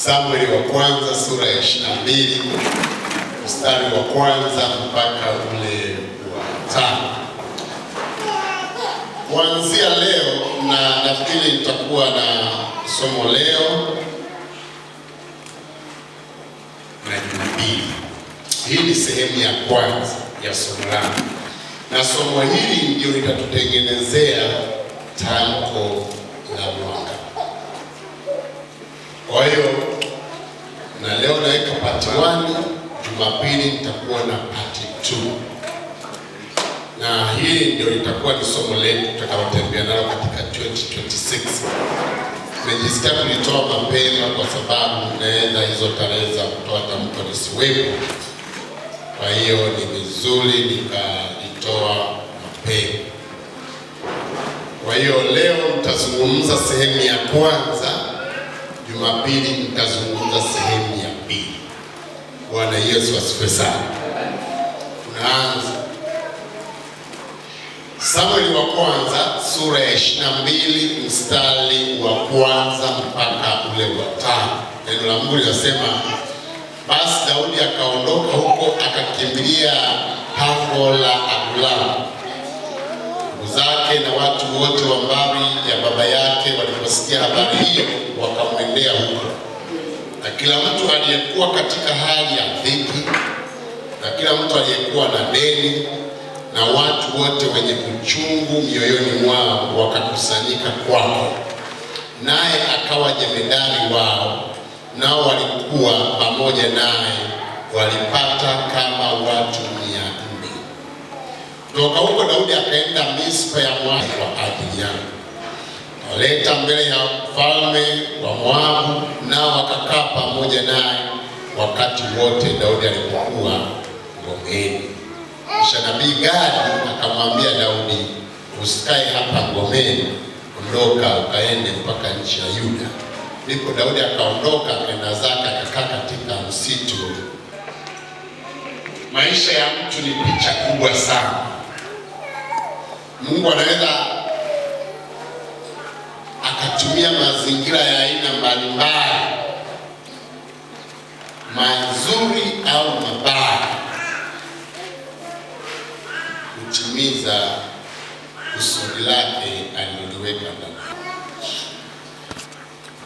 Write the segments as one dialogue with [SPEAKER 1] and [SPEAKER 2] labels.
[SPEAKER 1] Samueli wa kwanza sura ya 22 mstari wa kwanza mpaka ule wa 5. Kuanzia leo na nafikiri nitakuwa na somo leo na Jumapili. Hii ni sehemu ya kwanza ya somo langu, na somo hili ndio litatutengenezea tamko la mwaka. Kwa hiyo na leo naweka part 1, Jumapili nitakuwa na part 2. Na hili ndio litakuwa ni somo letu tutakalotembea nalo katika 2026. Nimejisikia kulitoa mapema kwa sababu naweza hizo tarehe za kutoa tamko nisiwepo. Kwa hiyo ni vizuri nikalitoa mapema. Kwa hiyo leo nitazungumza sehemu ya kwanza, Jumapili nitazungumza sehemu ya pili. Bwana Yesu asifiwe sana. Tunaanza Samueli wa kwanza sura ya 22 mstari wa kwanza mpaka ule wa 5. Neno la Mungu linasema, basi Daudi akaondoka huko akakimbilia pango la Adulamu. Ndugu zake na watu wote wa mbari ya baba yake waliposikia habari hiyo wakamwendea huko, na kila mtu aliyekuwa katika hali ya dhiki, na kila mtu aliyekuwa na deni, na watu wote wenye uchungu mioyoni mwao wakakusanyika kwake, naye akawa jemedari wao, nao walikuwa pamoja naye walipata kama watu 400. Kutoka huko Daudi akaenda Mispa ya Moabu kwa ajili yao, waleta mbele ya mfalme wa Moabu, nao wakakaa pamoja naye wakati wote Daudi alipokuwa ngomeni. Kisha nabii Gadi akamwambia Daudi, usikae hapa ngomeni, ondoka ukaende mpaka nchi ya Yuda. Ndipo Daudi akaondoka akaenda zake akakaa katika msitu. Maisha ya mtu ni picha kubwa sana. Mungu anaweza akatumia mazingira ya aina mbalimbali, mazuri au mabaya, kutimiza kusudi lake aliloliweka ndani.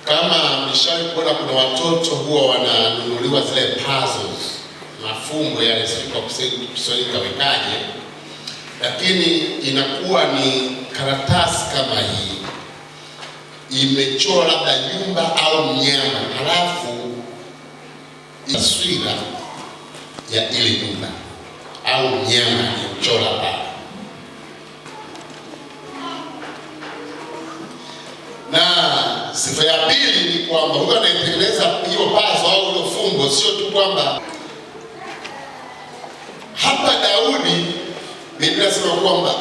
[SPEAKER 1] Kama mshawahi kuona kuna watoto huwa wananunuliwa zile puzzles, mafumbo yale, sio kwa Kiswahili kawekaje, lakini inakuwa ni karatasi kama hii, imechora labda nyumba au mnyama, halafu taswira ya ile nyumba au mnyama imechora pale. Na sifa ya pili ni kwamba huyo anayetengeneza hiyo puzzle au hilo fumbo, sio tu kwamba hapa Daudi, Biblia inasema kwamba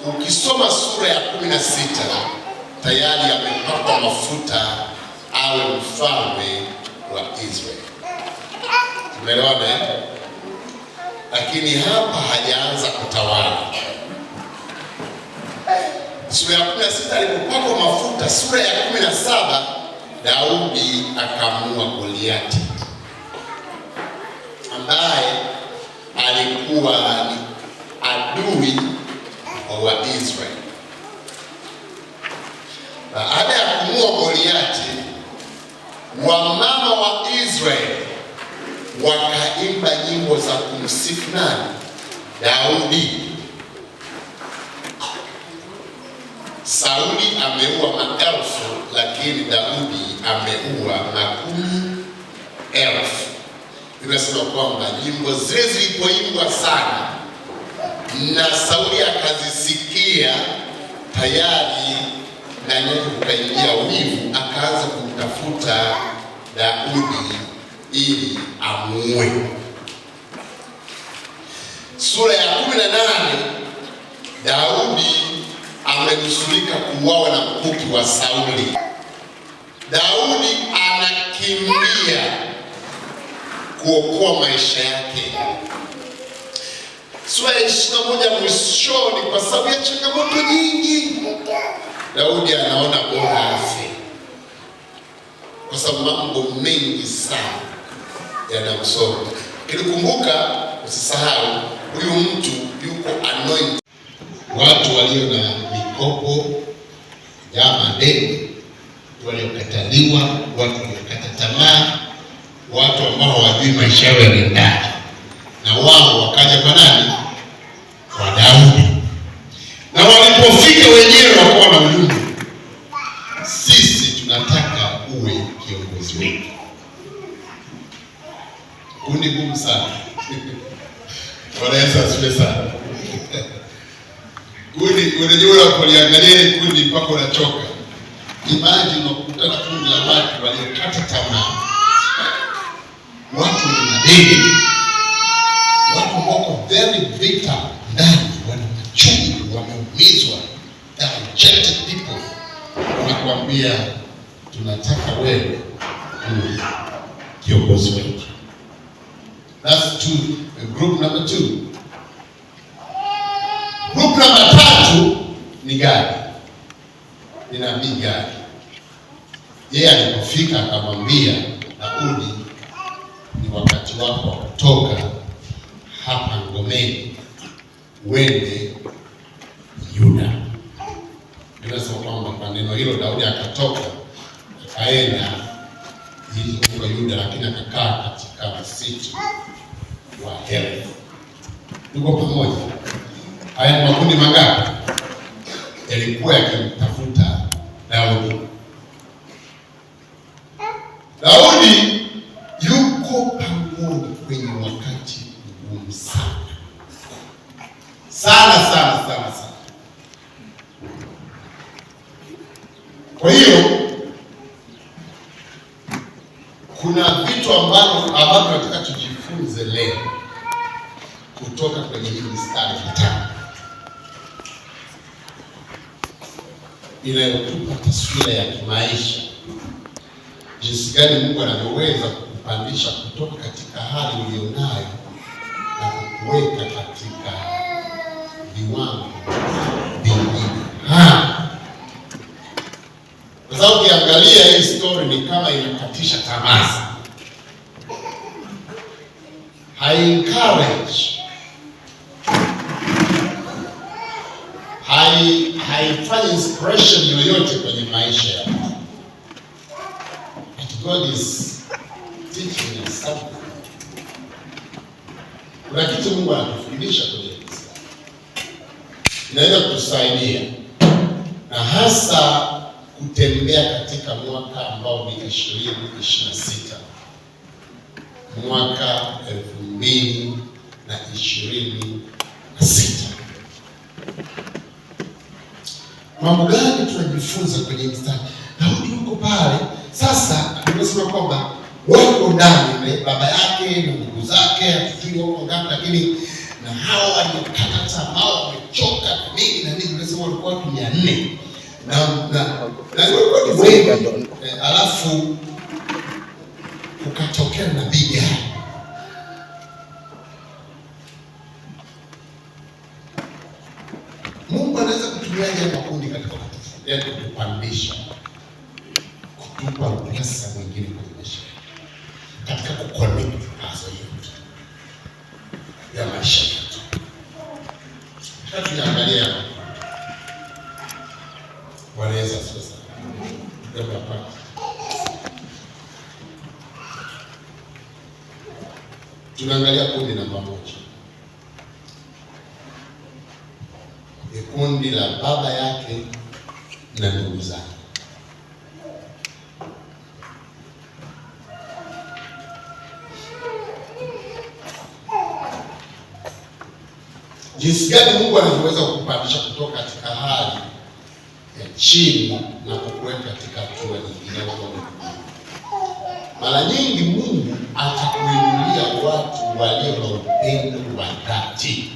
[SPEAKER 1] ukisoma sura ya 16 tayari amepakwa mafuta awe mfalme wa Israeli. Tumeelewana eh? Lakini hapa hajaanza kutawala. Sura ya 16 alipopakwa mafuta, sura ya 17 Daudi akamuua Goliati ambaye alikuwa ni adui wa Israeli. Baada ya kumuua Goliati, wamama wa Israeli wakaimba nyimbo za kumsifu nani? Daudi. Sauli ameua maelfu, lakini Daudi ameua 10,000. Inasema kwamba nyimbo zile zilipoimbwa sana na Sauli akazisikia, tayari na nyingi kukaingia wivu, akaanza kumtafuta Daudi ili amuue. Sura ya 18 Daudi amenusurika kuuawa na mkuki wa Sauli. Daudi anakimbia kuokoa maisha yake. Sura ya 21 mwishoni, kwa sababu ya changamoto nyingi, Daudi anaona bora afe. kwa sababu mambo mengi sana yanamsonga. Kumbuka, usisahau huyu mtu yuko anointed. Watu walio na mikopo ya madeni, waliokataliwa, watu waliokata tamaa, watu ambao hawajui maisha yao yanaendaje, na wao wakaja kwa nani? Kwa Daudi. Na walipofika wenyewe wakawa na ujumbe, sisi tunataka uwe kiongozi wetu. Kundi gumu sana. Bwana Yesu asifiwe sana. Unajua kuliangalia kundi mpaka unachoka. Imagine unakutana na kundi la watu waliokata tamaa, watu wenye madeni, watu wako very bitter ndani, wana machungu, wameumizwa, they are rejected people. Wanakuambia tunataka wewe uwe kiongozi wetu. That's group number 2. Group number 3 ni Gadi. Ni nabii Gadi. Yeye alipofika akamwambia Daudi, ni wakati wako wa kutoka hapa ngomeni uende Yuda. Ninasema kwamba kwa neno hilo Daudi akatoka akaenda huko Yuda, lakini akakaa katika msitu wa Hereth. Tuko pamoja? Haya ni makundi mangapi yalikuwa yakimtafuta Daudi? Daudi yuko pamoja kwenye wakati mgumu sana sana sana sana sana. Kwa hiyo kuna vitu ambavyo nataka tujifunze leo kutoka kwenye hii mistari mitano inayotupa taswira ya kimaisha, jinsi gani Mungu anavyoweza kukupandisha kutoka katika hali ulionayo na kukuweka katika viwango vingine. Kwa sababu ukiangalia hii story ni kama inakatisha tamaa, hai-encourage, haifanyi inspiration yoyote kwenye maisha yako. But God is teaching us something. Kuna kitu Mungu anatufundisha kwenye hii, inaweza kutusaidia na hasa kutembea katika mwaka ambao ni 2026, mwaka 2026. Mambo gani tunajifunza kwenye mstari? Daudi yuko pale sasa, tunasema kwamba wako ndani, baba yake na ndugu zake hatujui wako ngapi, lakini na hao waliokata tamaa, wamechoka nini na nini, tunasema walikuwa watu 400 na wengi. Alafu ukatokea nabii Gadi. Mungu anaweza kutumia haya makundi katika kutupandisha, kutupa ukurasa mwingine kwenye maisha, katika kuconnect mawazo yetu ya maisha yetu. Tunaangalia wanaweza sasa ndio hapa. Tunaangalia kundi namba 1. Ni kundi la baba yake na ndugu zake. Jinsi gani Mungu anaweza kukupandisha kutoka katika hali ya chini na kukuweka katika hatua nyingine. Mara nyingi Mungu atakuinulia watu walio na upendo wa dhati.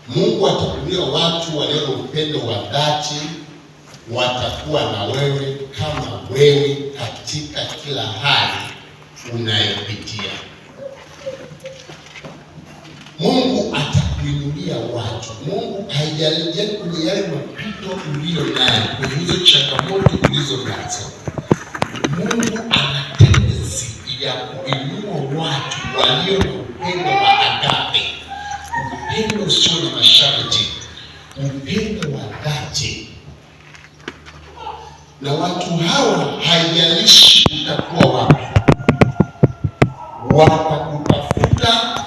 [SPEAKER 1] Mungu atakuinulia watu walio na upendo wa dhati, watakuwa na wewe kama wewe katika kila hali unayopitia. Mungu atakuinulia watu. Mungu haijali kwenye yale mapito ulio nayo, kwenye hizo changamoto tulizo nazo, Mungu ana tendency ya kuinua watu walio na upendo wa agape, upendo usio na masharti, upendo wa dhati. Na watu hawa haijalishi utakuwa wapi, watakutafuta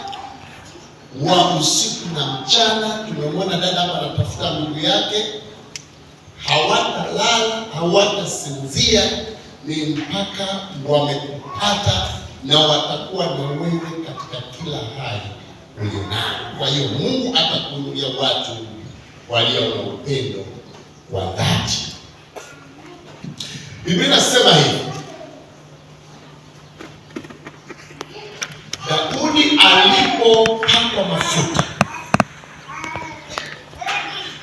[SPEAKER 1] wa usiku na mchana. Tumemwona dada hapa anatafuta ndugu yake, hawatalala hawatasinzia, ni mpaka wamekupata, na watakuwa na wewe katika kila hali ulionayo. Kwa hiyo Mungu atakuinulia watu walio na upendo wa dhati. Biblia inasema hivi, Daudi alipopakwa mafuta,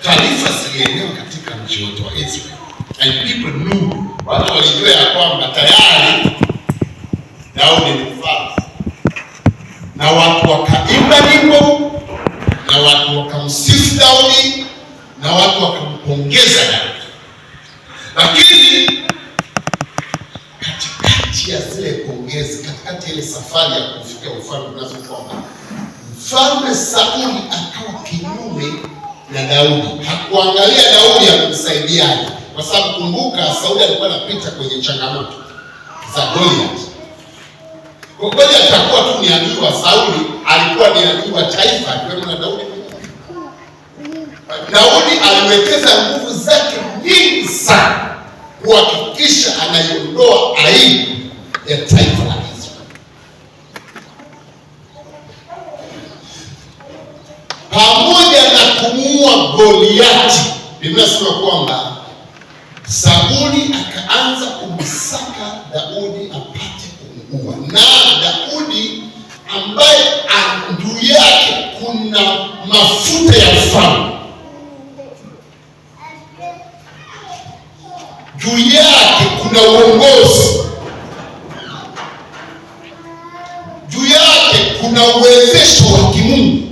[SPEAKER 1] taarifa zilienea katika mji wote wa Israeli, and people knew, watu walijua ya kwamba tayari Daudi ni mfalme, na watu wakaimba nyimbo, na watu wakamsifu Daudi, na watu wakampongeza Daudi. Lakini katikati ya zile pongezi, katikati ya ile safari ya kufikia ufalme, tunazo kwamba Mfalme Sauli akawa kinyume na Daudi. Hakuangalia Daudi akumsaidiaje, kwa sababu kumbuka, Sauli alikuwa anapita kwenye changamoto za Goliath. Kwa Goliath atakuwa tu ni adui wa Sauli, alikuwa ni adui wa taifa, akiwemo na Daudi. Daudi aliwekeza nguvu zake nyingi sana kuhakikisha anaiondoa aibu ya taifa la Israeli. Pamoja na kumuua Goliati, Biblia inasema kwamba Sauli akaanza kumsaka Daudi apate kumuua, na Daudi ambaye juu yake kuna mafuta ya ufalme, juu yake kuna uongozi, juu yake kuna uwezesho wa kimungu,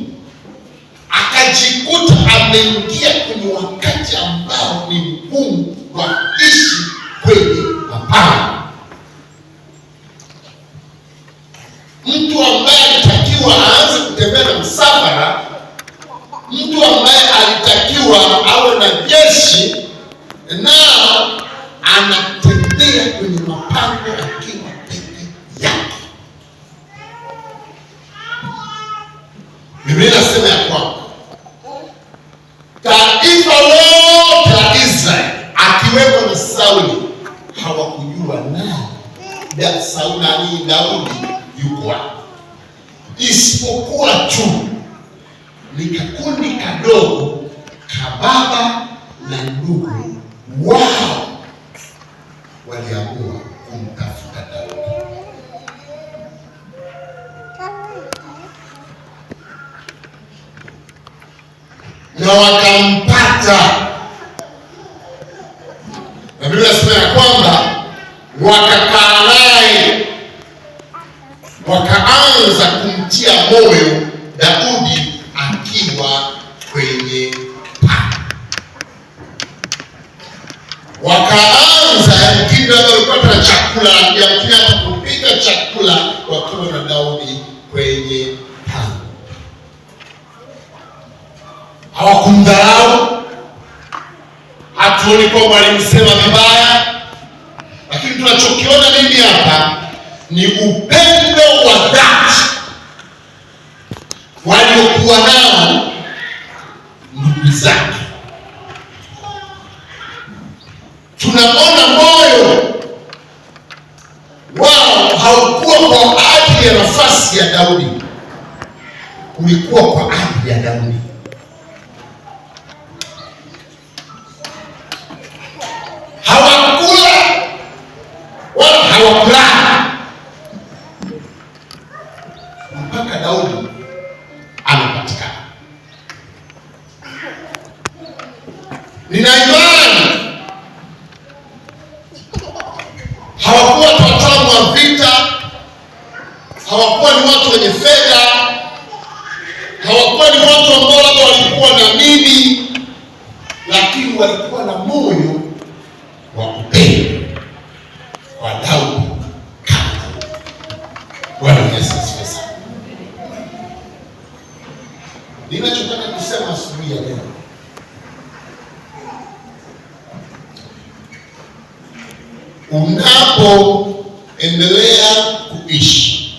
[SPEAKER 1] akajikuta ameingia kwenye wakati ambao ni mgumu wa kuishi kwenye mapambano. Mtu ambaye alitakiwa aanze kutembea na msafara, mtu ambaye alitakiwa awe na jeshi, nao anatembea kwenye mapango akiwa peke yake. Biblia inasema ya kwamba taifa lote la Israeli akiwemo na Sauli hawakujua nani Daudi yuko wapi, isipokuwa tu ni kakundi kadogo kababa na ndugu wao waliamua kumtafuta Daudi. Na wakampata. Na Biblia inasema ya kwamba wakakaa naye, wakaanza kumtia moyo Daudi akiwa kwenye pango. Wakaanza yamkini walipata na chakula, yamkini hata kupika chakula wakiwa na Daudi kwenye pango. Hawakumdharau, hatuoni kwamba walimsema vibaya, lakini tunachokiona nini hapa ni upendo wa dhati waliokuwa nao ndugu zake. Tunaona moyo wao haukuwa kwa ajili ya nafasi ya Daudi, ulikuwa kwa ajili ya Daudi. Hawakula wala hawakulala mpaka Daudi anapatikana. Nina imani hawakuwa wataalamu wa vita, hawakuwa ni watu wenye fedha, hawakuwa ni watu ambao labda walikuwa na nini, lakini walikuwa na moyo wa upendo. Unapoendelea kuishi,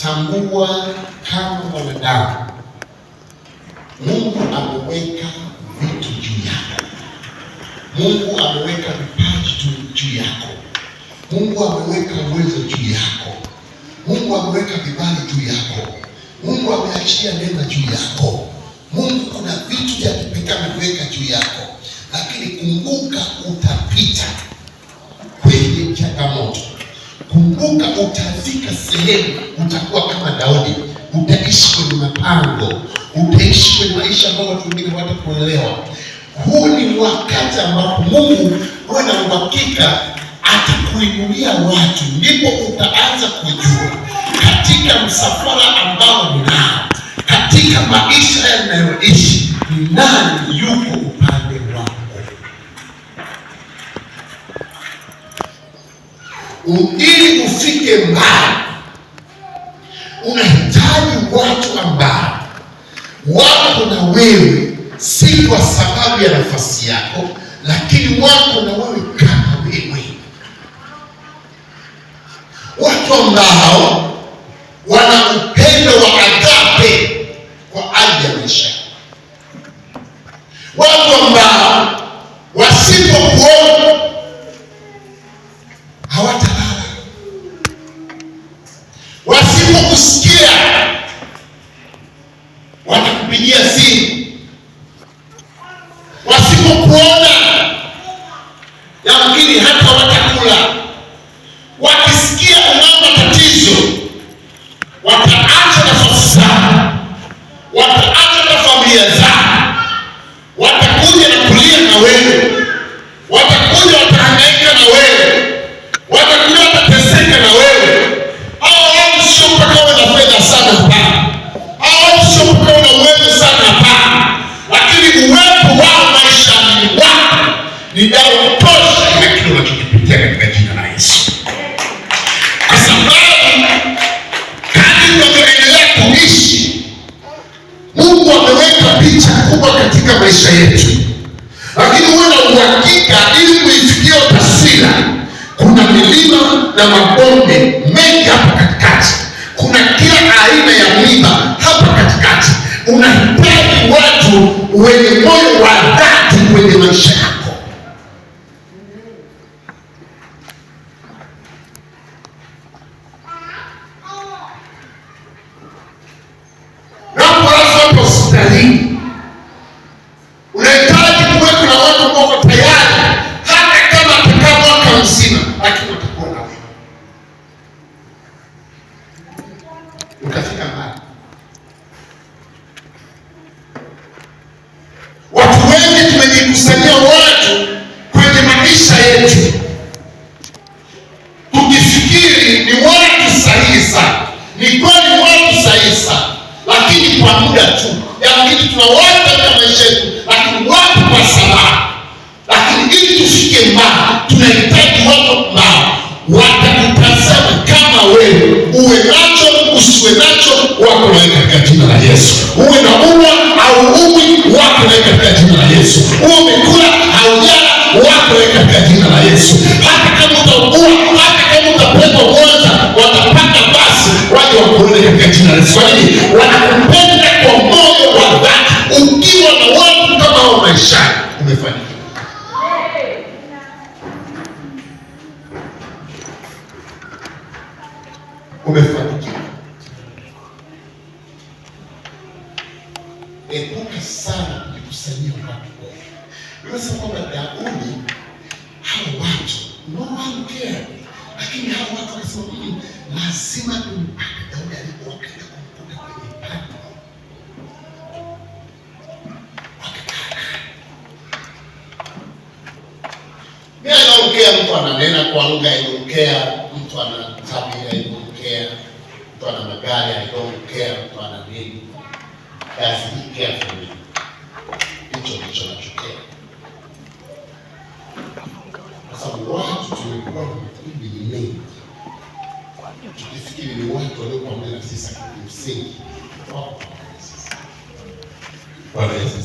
[SPEAKER 1] tambua kama mwanadamu, Mungu ameweka vitu juu yako. Mungu ameweka vipaji juu yako. Mungu ameweka uwezo juu yako. Mungu ameweka vibali juu yako. Mungu ameachia neema juu yako. Mungu kuna vitu vya kipekee ameweka juu yako. Lakini kumbuka, utapita kwenye changamoto. Kumbuka, utafika sehemu utakuwa kama Daudi. Utaishi kwenye mapango. Utaishi kwenye maisha ambayo watu wengine hawatakuelewa. Huu ni wakati ambapo Mungu huwa na uhakika atakuinulia watu, ndipo utaanza kujua katika msafara ambao ninao, katika maisha yanayoishi, ni nani yuko upande wako. Ili ufike mbali, unahitaji watu ambao wako na wewe, si kwa sababu ya nafasi yako, lakini wako na wewe kama wewe. Watu ambao wana upendo wa agape kwa ajili ya maisha. Watu ambao wasipokuona hawatalala, wasipokusikia watakupigia simu, wasipokuona yamkini hata watakula. Wakisikia una matatizo, wataacha nafasi zao, wataacha na familia zao, watakuja na kulia na wewe, watakuja watahangaika na wewe, watakuja watateseka na wewe. Hao watu sio mpaka uwe na fedha sana, hapana. Hao watu sio mpaka uwe na uwezo sana, hapana. Lakini uwepo wao maishani mwako ni dawa tosha ya kile unachokipitia katika jina la Yesu. Kwa sababu kadri tunavyoendelea kuishi, Mungu ameweka picha kubwa katika maisha yetu. Lakini uwe na uhakika, ili kuifikia taswira, kuna milima na mabonde mengi hapa katikati. Kuna kila aina ya mlima hapa katikati. Unahitaji watu wenye moyo wa dhati kwenye maisha yako. Unahitaji kuwepo na watu ambao wako tayari, hata kama atakaa mwaka mzima, lakini watakuwa na wewe. Utafika mbali. Watu wengi tumejikusanyia watu kwenye maisha yetu tukifikiri ni watu sahihi sana. Ni kweli watu sahihi sana, lakini kwa muda tu. Lakini tuna watu katika maisha yetu, lakini watu kwa sababu. Lakini ili tufike mbali, tunahitaji watu ambao watakutazama kama wewe. Uwe nacho usiwe nacho, wako nawe katika jina la Yesu. Uwe na umwa au umwi, wako nawe katika jina la Yesu. Uwe umekula au jana, wako nawe katika jina la Yesu. Hata kama utaugua, hata kama utapelekwa Mwanza, watapanda basi waje wakuone katika jina la Yesu. Kwa nini? Wanakupenda kwa moyo wa dhati. Ukiwa na watu kama hao maishani, umefanikiwa. Umefanikiwa. Epuka sana kujikusanyia watu wengi. Unasema kwamba Daudi, hao watu no one care, lakini hao watu wakasema lazima tumpate Daudi. Alipokwenda kumkuta kwenye pango, mimi anaongea, mtu ananena kwa lugha, anaongea mtu ana tabia, anaongea mtu ana magari, anaongea mtu ana nini. Basi be careful. Hicho ndicho nachokea. Kwa sababu watu tumekuwa ni mengi, tukifikiri ni watu walio pamoja na sisi kimsingi. Bwana Yesu.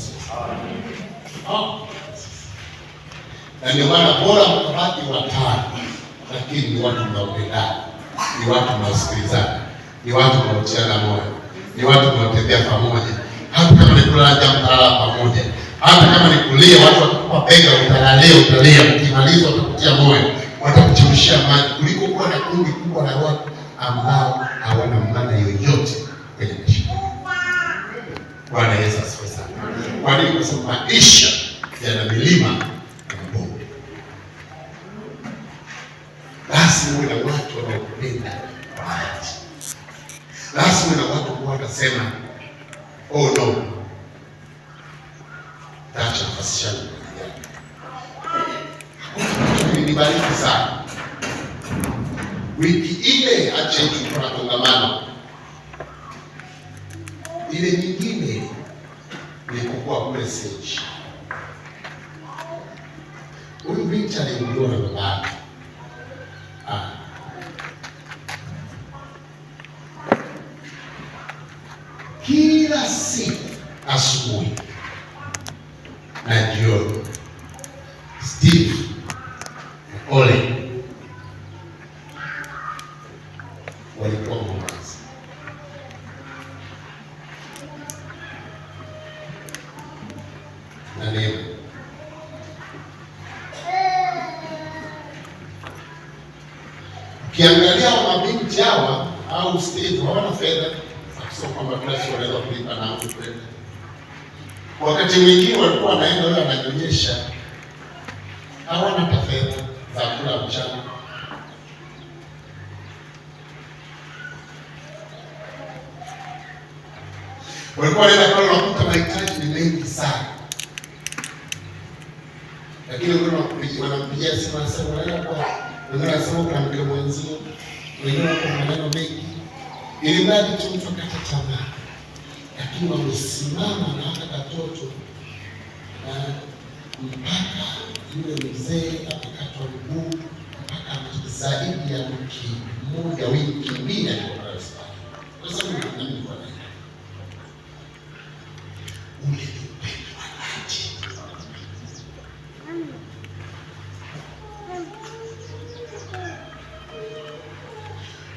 [SPEAKER 1] Na ndio maana bora mkabaki watano, lakini ni watu mnaopendana, ni watu mnaosikilizana, ni watu mnaotiana moyo, ni watu mnaotembea pamoja. Hata kama ni kulala mtalala pamoja, hata kama ni kulia, watu watakupa bega, utalia, ukimaliza watakutia moyo, watakuchemshia maji, kuliko kuwa na kundi kubwa la watu ambao hawana maana yoyote kwenye maisha. Bwana Yesu asifiwe sana. Kwa nini? Kwa sababu maisha yana milima na mabonde. Lazima uwe na watu wanaokupenda kwa dhati. Lazima uwe na watu ambao watasema oh no, acha nafasi yangu. Nibariki sana. Wiki ile acha hicho kwa kongamano. Ile nyingine ni kukua message. Huyu binti aliuliwa na babake. Kila siku asubuhi na jioni, Steve Ole walikuwa Mombasa. Na leo ukiangalia mabinti hawa au Steve hawana fedha, sio kwamba kila siku wanaweza kulipa na kwenda. Wakati mwingine walikuwa wanaenda wao wananyonyesha, hawana hata fedha za kula mchana. Walikuwa wanaenda pale wanakuta mahitaji ni mengi sana. Lakini wanampigia simu wanasema wanaenda kwa wengine wanasema kuna mke mwenzio, wengine wako maneno mengi. Ili mradi tu mtu akata tamaa. Lakini wamesimama na hata katoto mpaka yule mzee akakatwa mguu mpaka zaidi ya wiki moja, wiki mbili alikuwa hospitali. Kwa sababu nini? Kwa nini? Ule upendo wa dhati.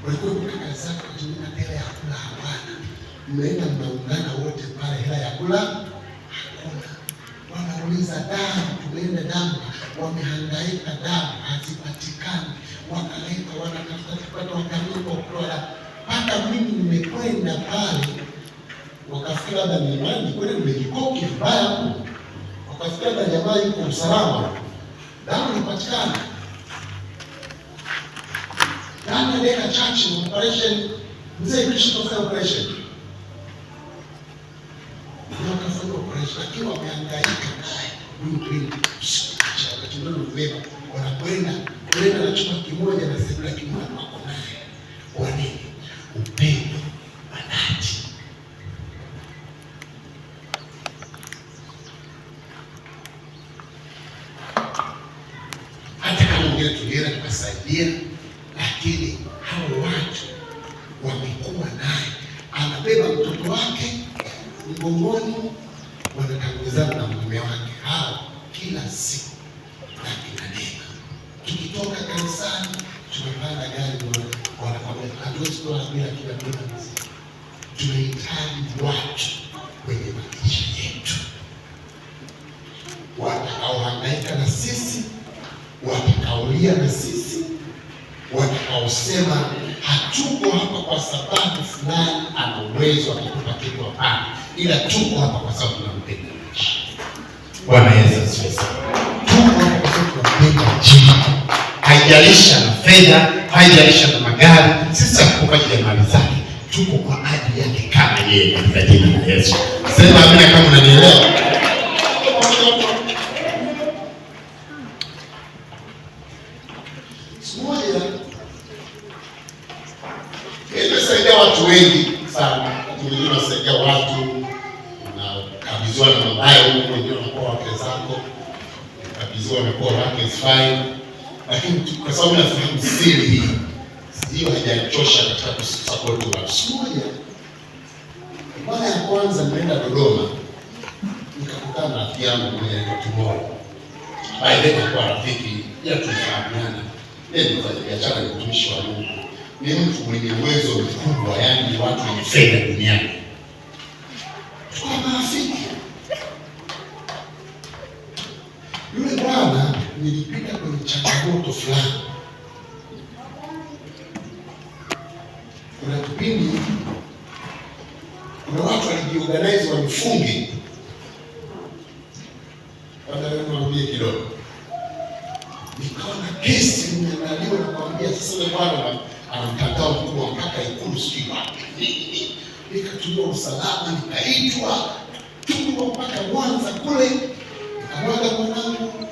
[SPEAKER 1] Walikuwa kaka zake kutumia hela ya kula hawana. Mmeenda mnaungana wote pale, hela ya kula hakuna. Wanauliza damu, tumeenda damu, wamehangaika damu hazipatikani. Wakaenda wanatafuta kupata wakalipo kwa mpaka mimi nimekwenda pale, wakafikiri labda ni imani kwenda nimejikoki vibaya hapo. Wakafikiri labda jamaa yuko usalama. Damu inapatikana. Damu ndio chache operation. Mzee Kristo kufanya operation. Wakafanya operation lakini wamehangaika naye. Huyu wakati ndio mbeba wanakwenda na chuma kimoja na sebula kimoja wako naye. Kwa nini? Upendo wa dhati. Hata kama mwingine tulienda tukasaidia, lakini hao watu wamekuwa naye. Anabeba mtoto wake mgongoni, wanatanguzana na mume wake. Hao kila siku na kinanema. Tukitoka kanisani tunapanda gari, wanakwambia hatuwezi kuwa bila kila mtu. Tunahitaji watu kwenye maisha yetu watakaohangaika na sisi, watakaolia na sisi, watakaosema hatuko hapa kwa sababu fulani ana uwezo wa kutupa kitu. Hapana, ila tuko hapa kwa sababu tunampenda. Bwana Yesu asifiwe. Tuko hapa kwa sababu tunampenda Mungu. Haijalisha na fedha, haijalisha na magari, sisi hatuko kwa ajili ya mali zake, tuko kwa ajili yake kama yeye, katika jina la Yesu. Sema amina kama unanielewa. Nimesaidia watu wengi sana. Nimesaidia watu na kabizwa na mabaya huko, wengine wanakuwa wake zako, kabizwa wanakuwa wake fine. Lakini kwa sababu nafahamu siri hii, hiyo haijachosha katika kusupport watu. Siku moja, mara ya kwanza nimeenda Dodoma, nikakutana na rafiki yangu mmoja anaitwa Tumoro. baadaye kwa rafiki ya tunafahamiana. Yeye ni mfanyabiashara, ni mtumishi wa Mungu, ni mtu mwenye uwezo mkubwa, yaani watu wenye fedha duniani. Tukawa marafiki. Yule bwana nilipita kwenye changamoto fulani. Kuna kipindi kuna watu walijiorganize wanifunge. Niambie kidogo. Nikaona kesi imeandaliwa na kuambia sasa yule bwana ana mtandao mkubwa mpaka Ikulu sijui wapi. Nikatumia usalama, nikaitwa tuko mpaka Mwanza kule. Nikamwaga mwanangu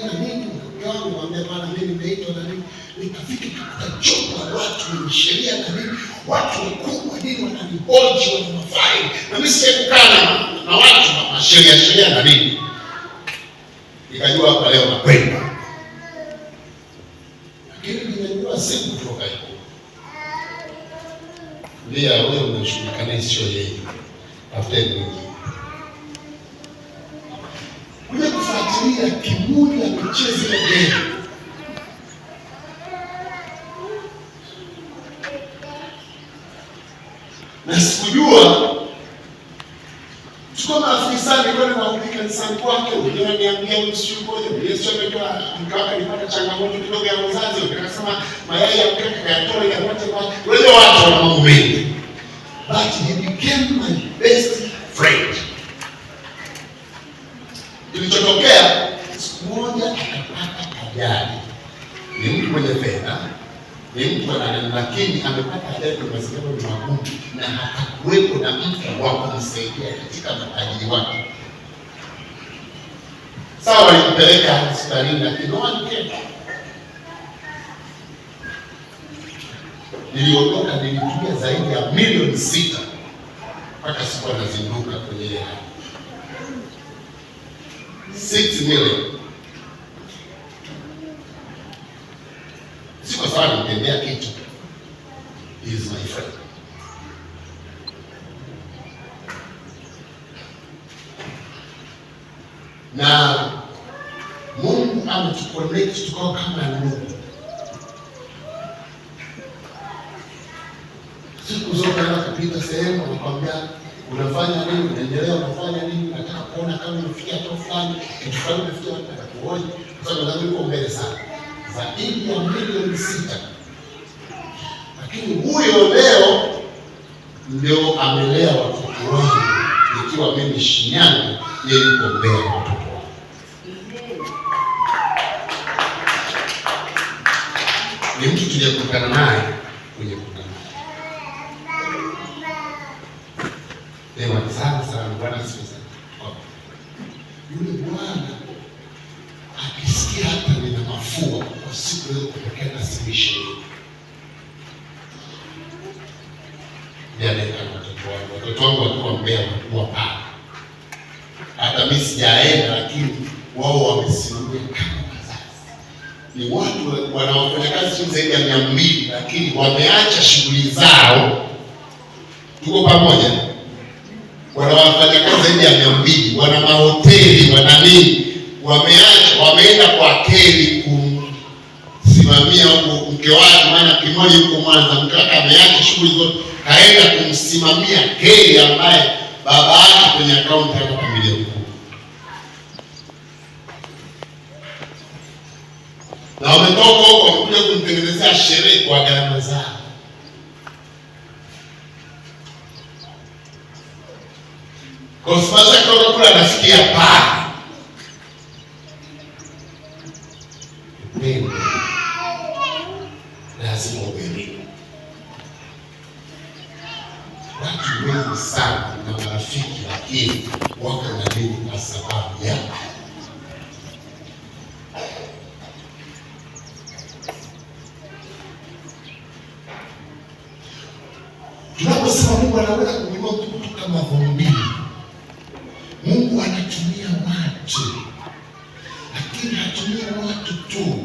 [SPEAKER 1] na nini, wangu mwambia bwana mimi nimeitwa na nini. Nikafika katika jopo la watu wenye sheria na nini, watu wakubwa nini wananihoji, wana mafaili, na mimi sikukana na watu wa sheria na nini. Nikajua hapa leo nakwenda. Lakini ninajua siku kutoka hiyo. Ndio wewe unashughulika naye, sio yeye. After mwingine. Ule kufuatilia kimuli ya kucheza game. Na sikujua tuko marafiki sana, kwani naubika kanisani kwake, unajua niambia msio ngoja, Yesu ametoa mkaka nipata changamoto kidogo ya uzazi, akasema mayai ya mkaka yatoa ile wote kwa wale watu wa mambo mengi. But he became my best friend. Kilichotokea siku moja akapata ajali. Ni mtu mwenye fedha, ni mtu ana, lakini amepata ajali kwa sababu ni magumu na hakuwepo na mtu wa kumsaidia katika matajiri wake. Sawa, walimpeleka hospitalini lakini no one came. Niliondoka, nilitumia zaidi ya milioni 6 mpaka siku anazinduka kwenye ile hali. 6 million. Siko sawa nitendea kitu. He is my friend. Na Mungu ametuconnect tukao kama ndugu. Siku zote anapita sehemu anakuambia unafanya nini, unaendelea unafanya nini, nataka kuona kama umefikia hatua fulani, kitu fulani umefikia wapi, atakuoje kwa sababu lazima uko mbele sana. Zaidi ya milioni 6. Lakini huyo leo ndio amelea watoto wangu, ikiwa mimi Shinyanga, yeye yuko mbele watoto wangu. Ni mtu tuliyekutana naye kwenye kutana. Leo sana Bwana asifiwe sana. Yule bwana akisikia hata nina mafua kwa siku leo kupokea nasimisha. Ndio watoto wangu walikuwa Mbeya walikuwa pale. Hata mimi sijaenda, lakini wao wamesimamia kama wazazi. Ni watu wanaofanya kazi zaidi ya 200, lakini wameacha shughuli zao. Tuko pamoja. Wanawafanya kazi zaidi ya 200, wana mahoteli, wana nini, wameacha, wameenda kwa Keli kumsimamia huko mke wake, maana kimoja huko Mwanza, mke wake ameacha shughuli zote, kaenda kumsimamia Keli ambaye baba yake kwenye akaunti yake familia kubwa. Na wametoka huko wamekuja kumtengenezea sherehe kwa gharama zao. Kwa sababu kwa kula nafikia pale. Mimi lazima uelewe. Watu wengi sana na marafiki, lakini wako na nini kwa sababu ya tunaposema Mungu anaweza kuinua mtu kama vumbi. Mungu anatumia watu, lakini hatumia watu tu,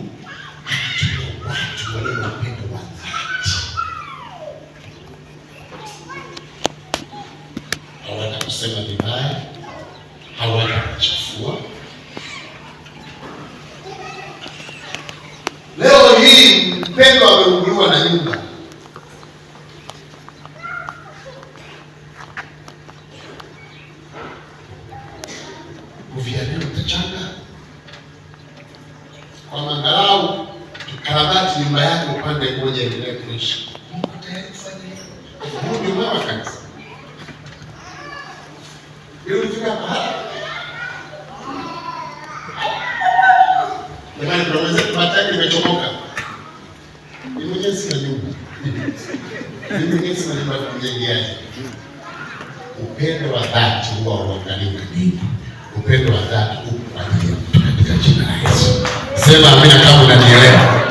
[SPEAKER 1] anatumia watu wale wapendo wa dhati. Hawana kusema vibaya, hawana kuchafua, hii mpendwa ameunguliwa na nyumba. Uvianeno utachanga kwa mangalau tukarabati nyumba yake upande mmoja endelee kuishi. Mungu tayari kufanya hivyo. Mungu ndio mama kanisa. Leo ulifika mahali. Jamani, kuna mwenzetu bataki limechomoka. Ni mwenyewe sina nyumba. Ni mwenyewe sina nyumba ya kujengeaje. Upendo wa dhati huwa uangaliwe nini? Upendo wa dhati uko kwa ajili ya mtu katika jina la Yesu. Sema amina kama unanielewa.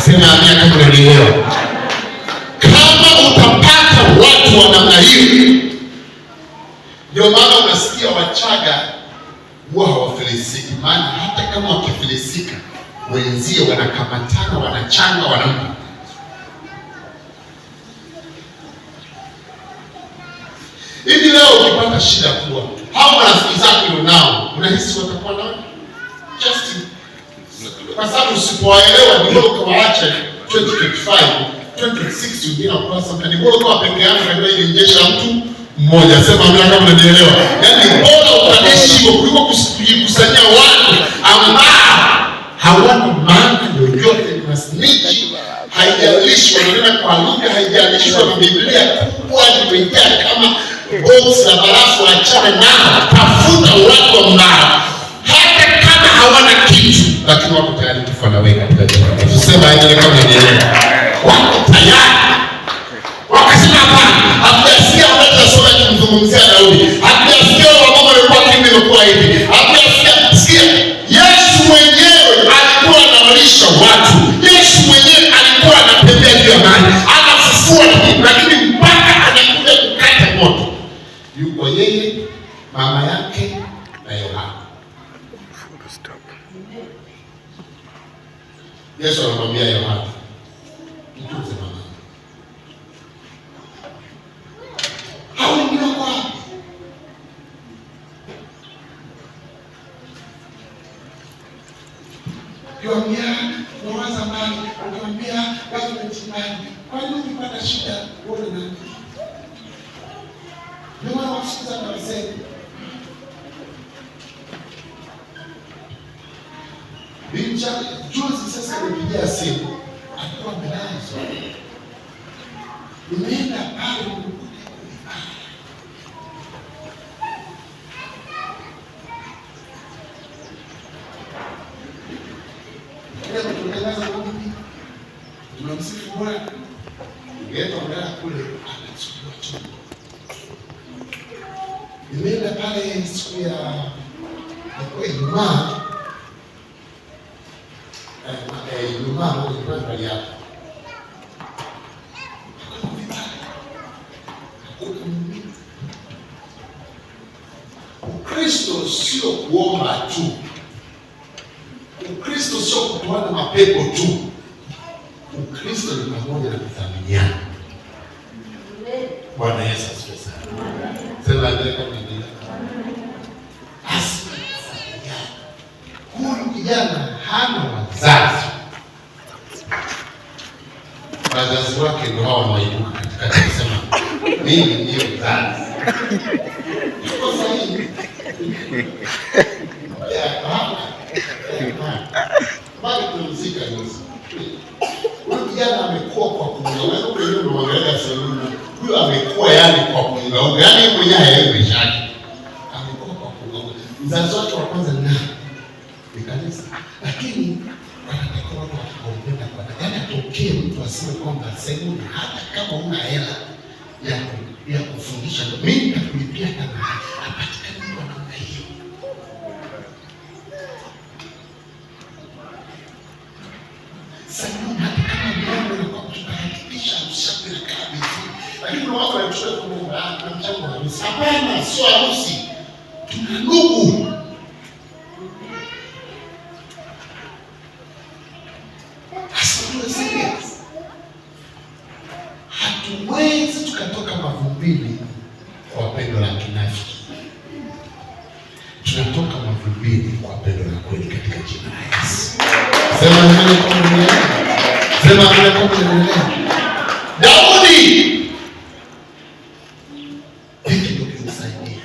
[SPEAKER 1] Sema amina kama unanielewa. Kama utapata watu wa namna hiyo, ndio maana unasikia Wachaga huwa hawafilisiki. Maana hata kama wakifilisika, wenzie wanakamatana, wanachanga, wanampa. Hivi leo ukipata shida kubwa, hao marafiki zako unao, unahisi watakuwa nao? Just kwa sababu usipowaelewa ni bora ukawaacha 2025, 2026 wengine wakosa, ni bora kwa peke yako ndio ile injesha mtu mmoja. Sema mimi kama unanielewa. Yaani bora ukaishi kuliko kujikusanyia watu ambao hawana maana yoyote, na snitch. Haijalishi wananena kwa lugha, haijalishi na Biblia kubwa imejaa kama box la barafu. Achana nao, tafuta watu ambao hata kama hawana kitu lakini wako tayari kufa na wewe katika jina la Yesu. Sema ile kama unanielewa. Wako tayari. Wakasema hapana, hatujasikia wanachosema kumzungumzia Daudi. Hatujasikia wamama walikuwa kimya kwa hivi. Hatujasikia. Yesu mwenyewe alikuwa anawalisha watu. Yesu mwenyewe alikuwa anatembea juu ya maji. Anafufua, lakini mpaka anakuja kukata moto. Yuko yeye, mama yake na Yohana. Yesu anamwambia Yohana, mtunze mama. Hao wengine wako wapi? Ukiwaambia unawaza mali, ukiwaambia watu wanatimani, kwa nini ukipata shida uone nani? Ndio maana wasikiza na wazee. Bincha juzi sasa nipigia simu, alikuwa amelazwa. Nimeenda pale mkukuta kulipana. Kile kutengeneza kumbi, tunamsifu Bwana. Ningeenda mbele kule, anachukua chombo. Nimeenda pale siku ya Ijumaa. Ijumaa nilikuwa mbali hapo. Ukristo sio kuomba tu. Ukristo sio kutoana mapepo tu. Ukristo ni pamoja na kuthaminiana. Bwana Yesu asifiwe sana. Sema ndio kama ndio. Huyu kijana hana wazazi. Wazazi wake ndio hao wanaibuka katika kusema mimi ndio mzazi. Iko sahihi. Bado tunamzika Yesu. Huyu kijana amekuwa kwa kuunga. Wewe ndio unaangalia saluni. Huyu amekuwa yani kwa kuunga. Yaani mwenyewe haelewi shaki. Amekuwa kwa kuunga. Mzazi wake wa kwanza ni kanisa, lakini wanataka watu wakigombana kwa nani atokee mtu aseme kwamba sehemu hata kama una hela ya kufundisha mimi nitakulipia kama apatikane kwa namna hiyo. Sasa hata kama mambo kwa kuhakikisha usafi na kabisa, lakini kuna watu wanachukua kwamba na mchango wa harusi. Hapana, sio harusi, tuna ndugu. Hatuwezi tukatoka mavumbini kwa pendo la kinafiki. Tunatoka mavumbini kwa pendo la kweli katika jina la Yesu. Sema neno kwa Mungu. Sema Daudi, hiki ndio kilisaidia.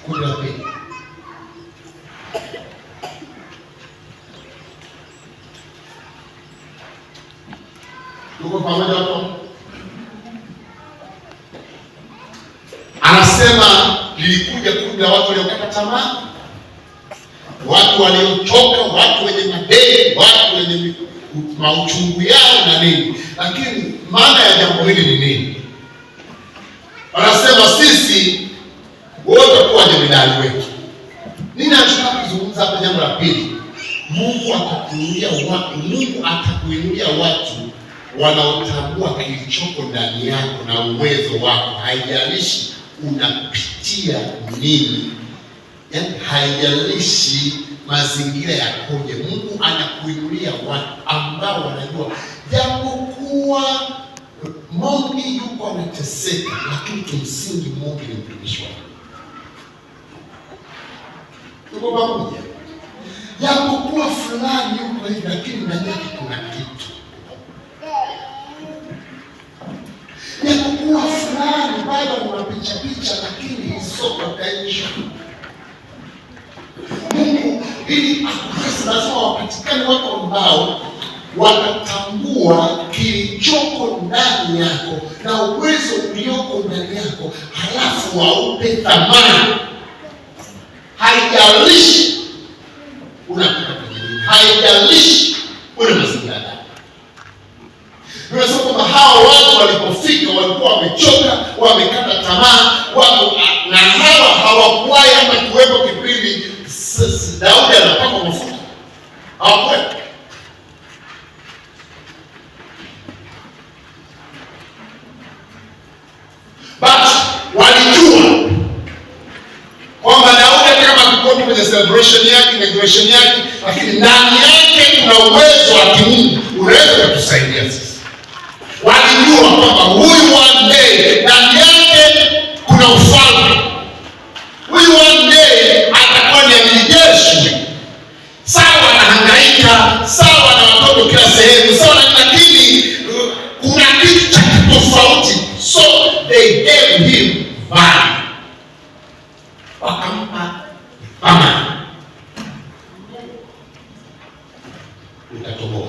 [SPEAKER 1] Kundi la pili, tuko pamoja hapo? Anasema lilikuja kundi la watu waliokata tamaa, watu waliochoka, watu wenye madeni, watu wenye mauchungu yao na nini. Lakini maana ya jambo hili ni nini? Wanasema sisi wote kuwa jemedali wetu. Nini anachotaka kuzungumza hapa? Jambo la pili, Mungu atakuinulia watu wanaotambua kilichoko ndani yako na uwezo wako. Haijalishi unapitia nini, yaani haijalishi mazingira yakoje, Mungu anakuinulia watu ambao wanajua japokuwa Mungu yuko anateseka, lakini kimsingi Mungu ni mtumishi wake. Tuko pamoja? Japokuwa fulani yuko hivi, lakini ndani yake kuna kitu. Japokuwa fulani bado unapicha picha, lakini isoko kaisha. Mungu ili akupesa, lazima wapatikane watu ambao wanatambua kilichoko ndani yako na uwezo ulioko ndani yako, halafu waupe thamani. Haijalishi unapita kwenye nini, haijalishi una mazingira gani. Tunasema kwamba hawa watu walipofika walikuwa wamechoka, wamekata tamaa, na hawa hawakuwahi hata kuwepo kipindi Daudi anapakwa mafuta. Hawakuwepo. But walijua kwamba Daudi kama alikuwa kwenye celebration yake, inauguration yake, lakini ndani yake kuna uwezo wa kimungu unaweza kutusaidia sisi. Walijua kwamba huyu one day ndani yake kuna ufalme. Huyu one day atakuwa ni amiri jeshi. Sawa anahangaika, sawa na watoto kila sehemu, sawa, lakini kuna kitu cha tofauti. So they gave him value. Wakampa amani. Utatoboa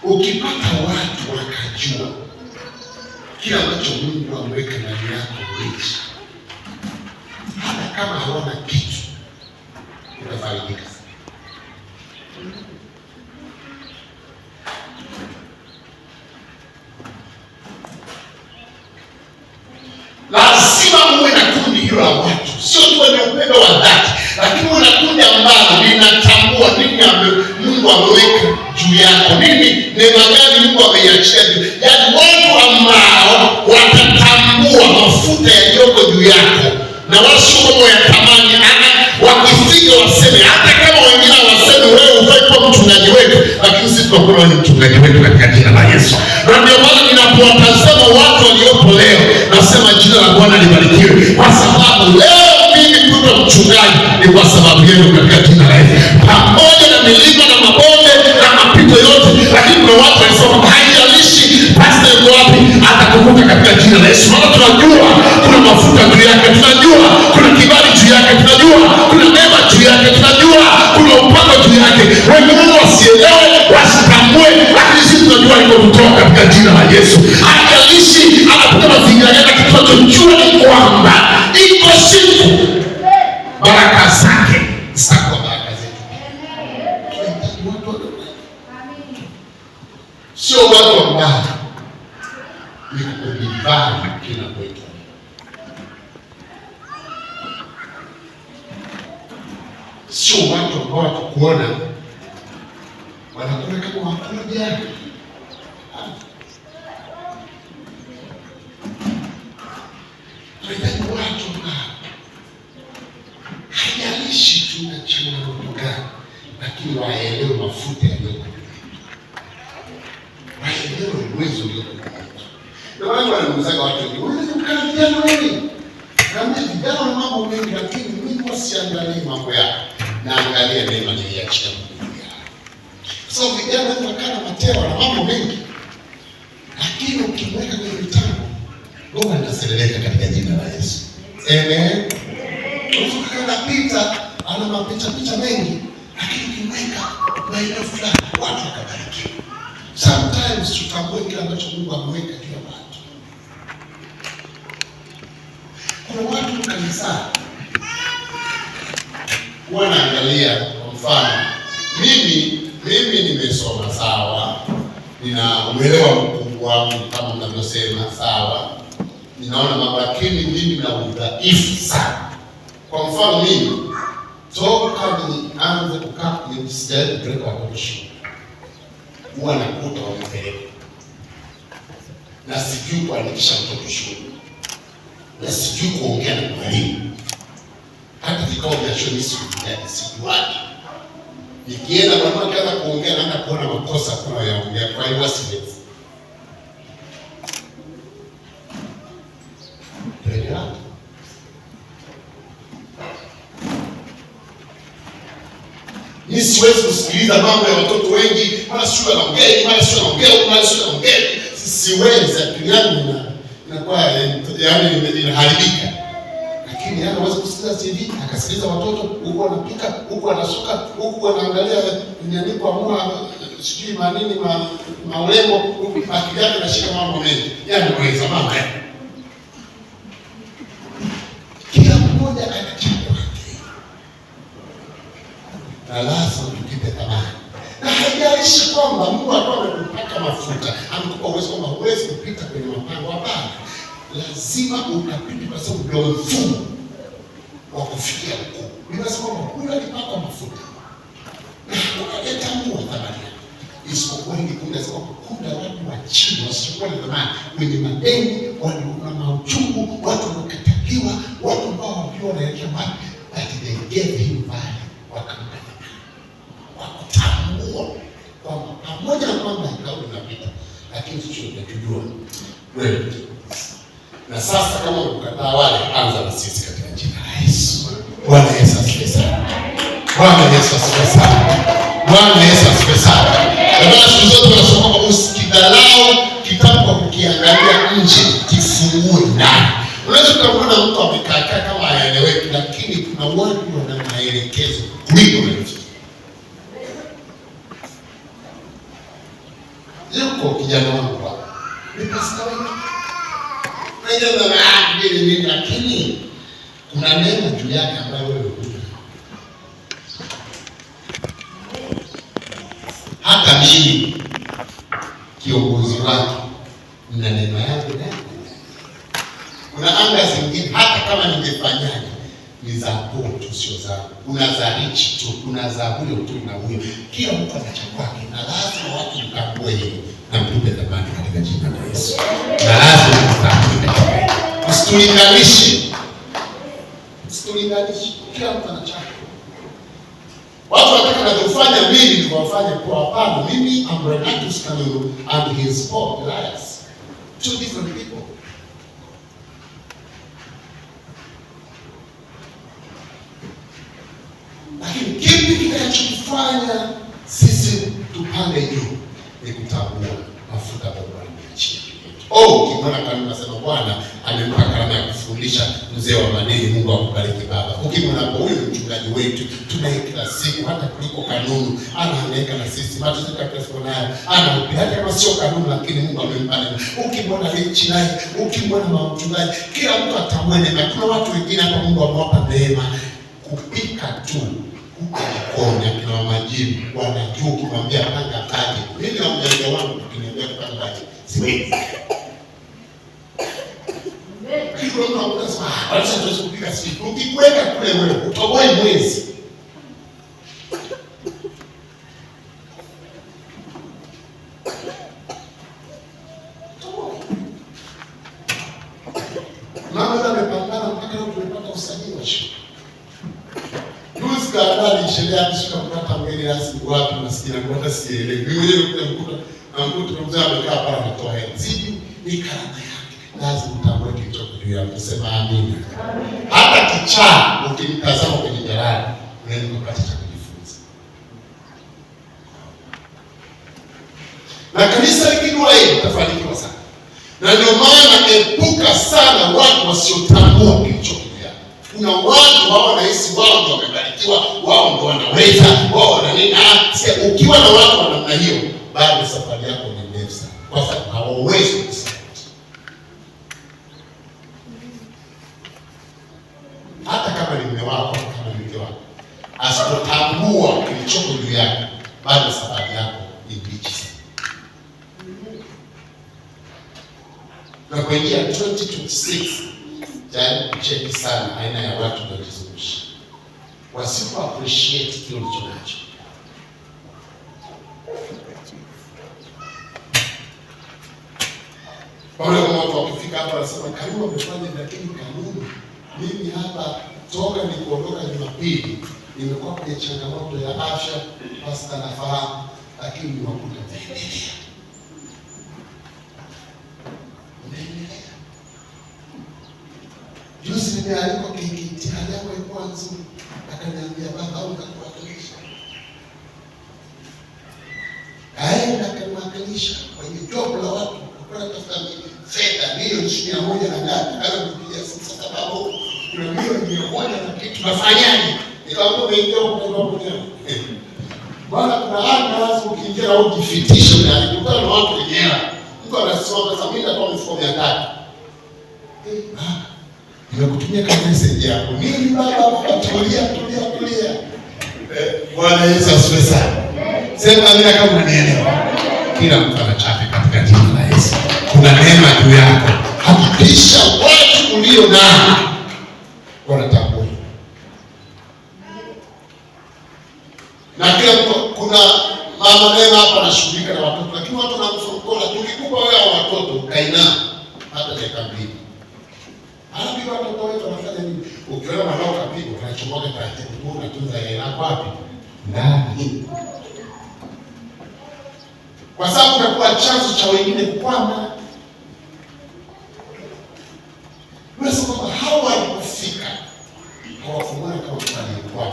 [SPEAKER 1] ukipata watu wakajua kila ambacho Mungu ameweka ndani yako hichi, hata kama hawana kitu, utafaidika. Lazima muwe na kundi hilo la watu, sio tu wenye upendo wa dhati, lakini muwe na kundi ambalo linatambua nini Mungu ameweka juu yako, nini neema gani Mungu ameiachia juu. Yaani watu ambao watatambua mafuta yaliyoko juu yako na wala sio mambo ya thamani. Wakifika waseme, hata kama wengine waseme wewe hufai kuwa mchungaji wetu, lakini sisi tunakuwa ni mchungaji wetu katika jina la Yesu. Na ndio maana ninapowatazama watu waliopo leo, nasema jina la Bwana libarikiwe, kwa sababu leo mimi kuwa mchungaji ni kwa sababu yenu katika jina la Yesu. Pamoja na milima na mabonde na mapito yote, lakini kuna watu walisema haijalishi pastor yuko wapi, atakumbuka katika jina la Yesu. Maana tunajua kuna mafuta juu yake, tunajua kuna kibali juu yake, tunajua kuna neema juu yake, tunajua kuna upako juu yake. Wengine wasielewe, wasitambue, lakini sisi tunajua liko kutoka katika jina la Yesu. Haijalishi anapita mazingira gani, tunachojua ni kwamba iko siku baraka zake zitakuwa baraka zetu. Sio watu ambao ni kujivali kila kwetu. Sio watu ambao watakuona wanakuwa kama wakuja. Tunahitaji watu ambao haijalishi tuna changamoto gani, lakini waelewe mafuta yaliyoko, waelewe uwezo ulioko. Ndio maana wanamuuliza watu wengi, unaweza kukaa vijana wewe? Kama vijana wana mambo mengi, lakini mimi siangalie mambo yao, naangalia neema niliachia Mungu yao. kijana anaweza kukaa na matewa na mambo mengi, lakini ukimweka kwenye mitambo, ngoma inaseleleka katika jina la Yesu. Amen. Ukikana pita ana mapicha mengi, lakini ukimweka maeneo fulani watu wakabarikiwa. Sometimes tutambue kile ambacho Mungu ameweka juu ya watu. Kuna watu kanisani wanaangalia, kwa mfano mimi nimesoma sawa, nina uelewa mkubwa wangu kama mnavyosema sawa, ninaona mambo, lakini mimi na udhaifu sana. Kwa mfano mimi toka nianze kukaa kwenye sijai kupeleka watoto shule, huwa nakuta wamepeleka na sijui kuandikisha mtoto shule na sijui kuongea na mwalimu. Hata vikao vya shule sijuaje. Nikienda mwalimu akaanza kuongea naanza kuona makosa kuna yaongea, kwa hiyo siwezi. Ni siwezi kusikiliza mambo ya watoto wengi, mara sio anaongea, mara sio anaongea, mara sio anaongea. Siwezi, akili yangu inakuwa yaani inaharibika. Lakini yana waweza kusikiliza TV, akasikiliza watoto huko wanapika, huko wanasuka, huko wanaangalia nyanyiko amua sijui manini maurembo, huko akili yake inashika mambo mengi. Yaani waweza mama. Kila mmoja ana jambo lake. Na lazima tukipe thamani. Na haijalishi kwamba Mungu amekupaka mafuta, amekupa uwezo kwamba huwezi kupita kwenye mapango, hapana. Lazima utapita kwa sababu ndio mfumo wa kufikia huko. Ninasema kwamba huyu alipaka mafuta na ukaleta thamani. Isipokuwa hili kundi sasa kuna watu wa chini wasiokuwa na thamani, wenye madeni, wana mauchungu, watu wanaokataliwa, watu ambao wakiwa wanaelekea mbali, that they gave him value, wakampa thamani. Wakutambua kwamba pamoja na kwamba ikawa inapita, lakini sisi tunajua wewe. Na sasa kama ukataa wale, anza na sisi katika jina la Yesu. Bwana Yesu asifiwe sana. Bwana Yesu asifiwe sana. Bwana Yesu asifiwe sana. Ndio siku zote tunasema kwamba usikidharau kitabu kwa kukiangalia nje, kifungue ndani. Unaweza kumwona mtu amekaa kama haeleweki, lakini kuna watu wana maelekezo kuliko maelekezo. Yuko kijana wangu hapa. Ni pastor wangu. Lakini kuna neema juu yake ambayo wewe huna. Hata mimi kiongozi wake nina neema yangu ndani. Kuna anga zingine hata kama ningefanyaje ni za tu sio zangu. Kuna za richi tu, kuna za huyo tu na huyo. Kila mtu ana cha kwake na lazima watu mtambue hilo na mtupe thamani katika jina la Yesu. Na lazima mtambue. Usitulinganishe. Kila mtu ana chake. Watu wanataka kufanya mimi ni wafanye kwa hapana. Mimi am Renatus Kanunu and his Paul Elias. Two different people. Lakini kipi kinachofanya sisi tupande juu ni kutambua mafuta ya Bwana chini. Ukimwona kama nasema Bwana amempa karama ya kufundisha mzee wa madini, Mungu akubariki baba. Ukimwona hapo huyu mchungaji wetu tunaye kila siku hata kuliko kanuni, anahangaika na sisi, matuzi katika siku naye, hata kama sio kanuni lakini Mungu amempa neno. Ukimwona lichi naye, ukimwona mchungaji, kila mtu atambue neema. Kuna watu wengine hapa Mungu amewapa neema kupika tu. Kukonya kina majibu wanajua kumwambia panga kaje. Mimi na mjanja wangu ukiniambia kupanga kaje siwezi. Kiko mtu anasema acha tuweze kupika siku. Ukikwenda kule wewe utoboi mwezi. Mama amepambana mpaka leo tumepata usajili wa shule. Kadali sheria kisha kupata mgeni rasmi wapi maskini na hata sielewi. Mimi mwenyewe nikuta mkuta mzee amekaa pale anatoa hela. Siji ni karama yake. Lazima utambue kitu juu ya kusema amina. Hata kichaa ukimtazama kwenye jalala unaweza kupata cha kujifunza. Na kanisa likijua hili litafanikiwa sana. Na ndio maana epuka sana watu wasiotambua kilicho. Kuna watu wao wanahisi wao ndio wamebarikiwa, wao ndio wanaweza, wao wana nini. Ukiwa na watu wa namna hiyo, bado safari yako ni ndefu sana, kwa sababu hawawezi kusapoti. Hata kama ni mume wako, kama ni mke wako, asipotambua kilichoko juu yako, bado safari yako ni mbichi sana. Na kuingia 2026 jaribu kucheki sana aina ya watu wanaojizungusha, wasipo appreciate kile ulicho nacho. Wale watu wakifika hapa wanasema karibu wamefanya, lakini kanuni mimi hapa toka nikuondoka Jumapili nimekuwa kwenye changamoto ya afya, pasta nafahamu, lakini niwakuta naendelea. Juzi nimealikwa KKT, hali yako ilikuwa nzuri, akaniambia baba au nitakuwakilisha. Aenda akamwakilisha kwenye jopo la watu kwa tafuta fedha milioni 100 na ngapi, kana kupigia sasa sababu kuna milioni 100 na kitu tunafanyaje? Nikamwambia umeingia huko kwa mmoja. Bwana kuna hata lazima ukiingia au ujifitishe na kukutana na watu wenyewe. Mtu anasema sasa mimi natoa mfuko 300. Nimekutumia kama message yako. Mimi baba tulia. Bwana Yesu asifiwe sana. Sema mimi kama unanielewa. Kila mtu anachape katika jina la Yesu. Kuna neema juu yako. Hakikisha watu ulio nao wanatambua. Na kila kuna mama neema hapa anashughulika na watoto, lakini watu wanamsongola. Tulikupa wewe watoto kaina hata dakika 2. Alafu watoto wetu wanafanya nini? Ukiona mwanao kapigwa, unachomoka taratibu, unatunza hela yako wapi? Ndani. Kwa sababu utakuwa chanzo cha wengine kukwama. Unasema kwamba hawa walipofika hawakumwona kama mtu aliyekuwa.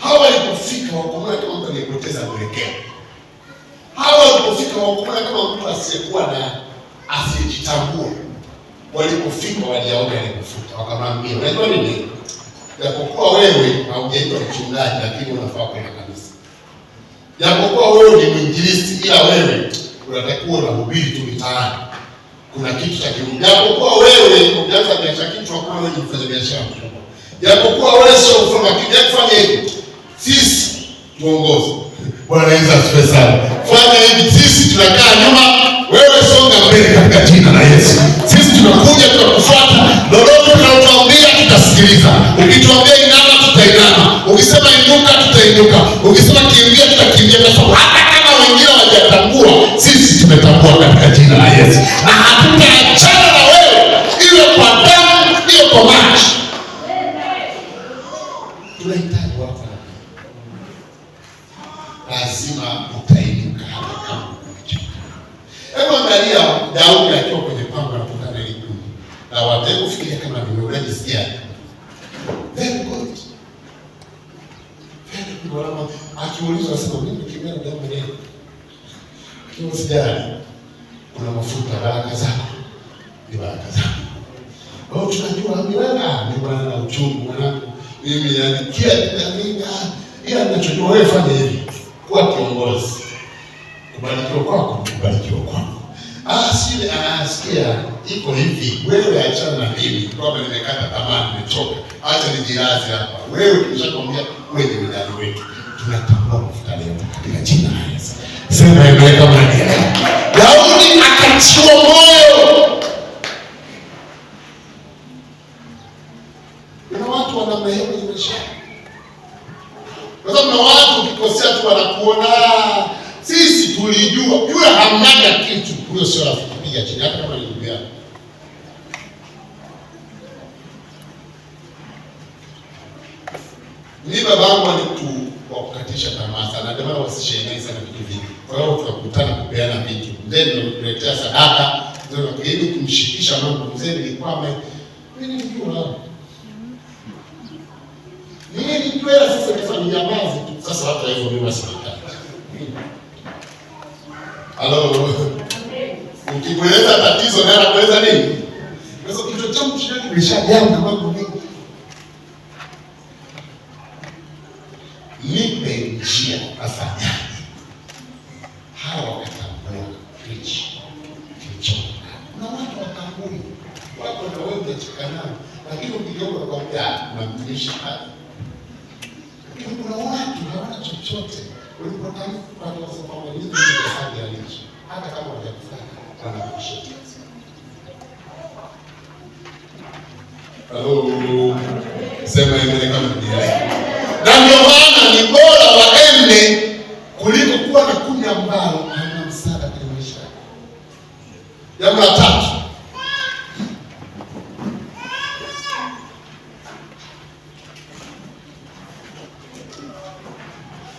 [SPEAKER 1] Hawa walipofika hawakumwona kama mtu aliyepoteza mwelekeo. Hawa walipofika hawakumwona kama mtu asiyekuwa na asiyejitambua. Walipofika waliaona yalikufuta, wakamwambia unajua nini? Japokuwa wewe haujaitwa mchungaji, lakini unafaa kwenda kanisa. Japokuwa wewe ni mwinjilisti, ila wewe unatakiwa unahubiri tu mitaani. Kuna kitu cha kimungu. Japokuwa wewe umeanza biashara, kitu cha kwanza ni kufanya biashara mkubwa. Japokuwa wewe sio mfano kija kufanya hivi. Sisi tuongoze. Bwana Yesu asifiwe sana. Fanya hivi, sisi tunakaa nyuma, wewe songa mbele katika jina la Yesu. Sisi tunakuja tunakufuata, lolote tunalotuambia tutasikiliza. Ukituambia inama tutainama, ukisema inuka tutainuka, ukisema kimbia tutakimbia, kwa sababu hata kama wengine hawajatambua, sisi tumetambua katika jina la Yesu. Na hatutaachana na wewe, iwe kwa damu, iwe kwa maji. Tunahitaji watu lazima utainuka hata kama umechoka. Hebu angalia Daudi akiwa kwenye pango anapokutana na ile kundi. Na watu kufikiria kama vile unajisikia. Very good. Very good. Akiulizwa anasema mimi nikimbia na damu leo. Kio sijali. Kuna mafuta baraka zako. Ni baraka zako. Wao tunajua ameweka ni bwana na uchungu mwanangu. Mimi yani kila nini ila ninachojua wewe fanya hivi. Kuwa kiongozi. Kubarikiwa kwako, kubarikiwa kwako. Sikia iko hivi. Wewe achana na mimi kwamba nimekata tamaa, nimechoka. Acha nijirazi hapa. Wewe tulishakwambia wewe ni midali wetu. Tunatambua mafuta leo katika jina la Yesu. Sema imeweka mali. Daudi akatiwa moyo. Kuna watu wana namna hiyo kwenye maisha. Kwa sababu na watu ukikosea tu wanakuona sisi tulijua. Yule hamnaga kitu. Huyo sio rafiki, piga chini hata kama ni ndugu yako. Ni babangu ni mtu wa kukatisha tamaa sana. Ndio maana wasishaini sana vitu vingi. Kwa hiyo tukakutana kupeana vitu. Mzee ndio kuletea sadaka, ndio ili kumshikisha mambo. Mzee nilikwame. Mimi nilijua. Mimi nilijua sasa kufanya nyamazi tu. Sasa hata hivyo mimi wasikata. Halo. Ukimweleza tatizo naye anakueleza nini? Sasa kichwa changu kimeshajaa na mambo mengi. Nipe njia afanyaje. Hawa wakatambua kilicho. Kuna watu watambui. Wako na wewe unacheka nao. Lakini ukigeuka ukamwambia unamtumisha hadi. Kuna watu hawana chochote. Ulipotamka kwa sababu hizi ni hadi ya nchi. Hata kama hawajakufanya wanakushika. Halo. Sema yeye kama ndiye. Na ndio maana ni bora waende kuliko kuwa na kundi ambalo halina msaada kwenye maisha yako. Jambo la tatu.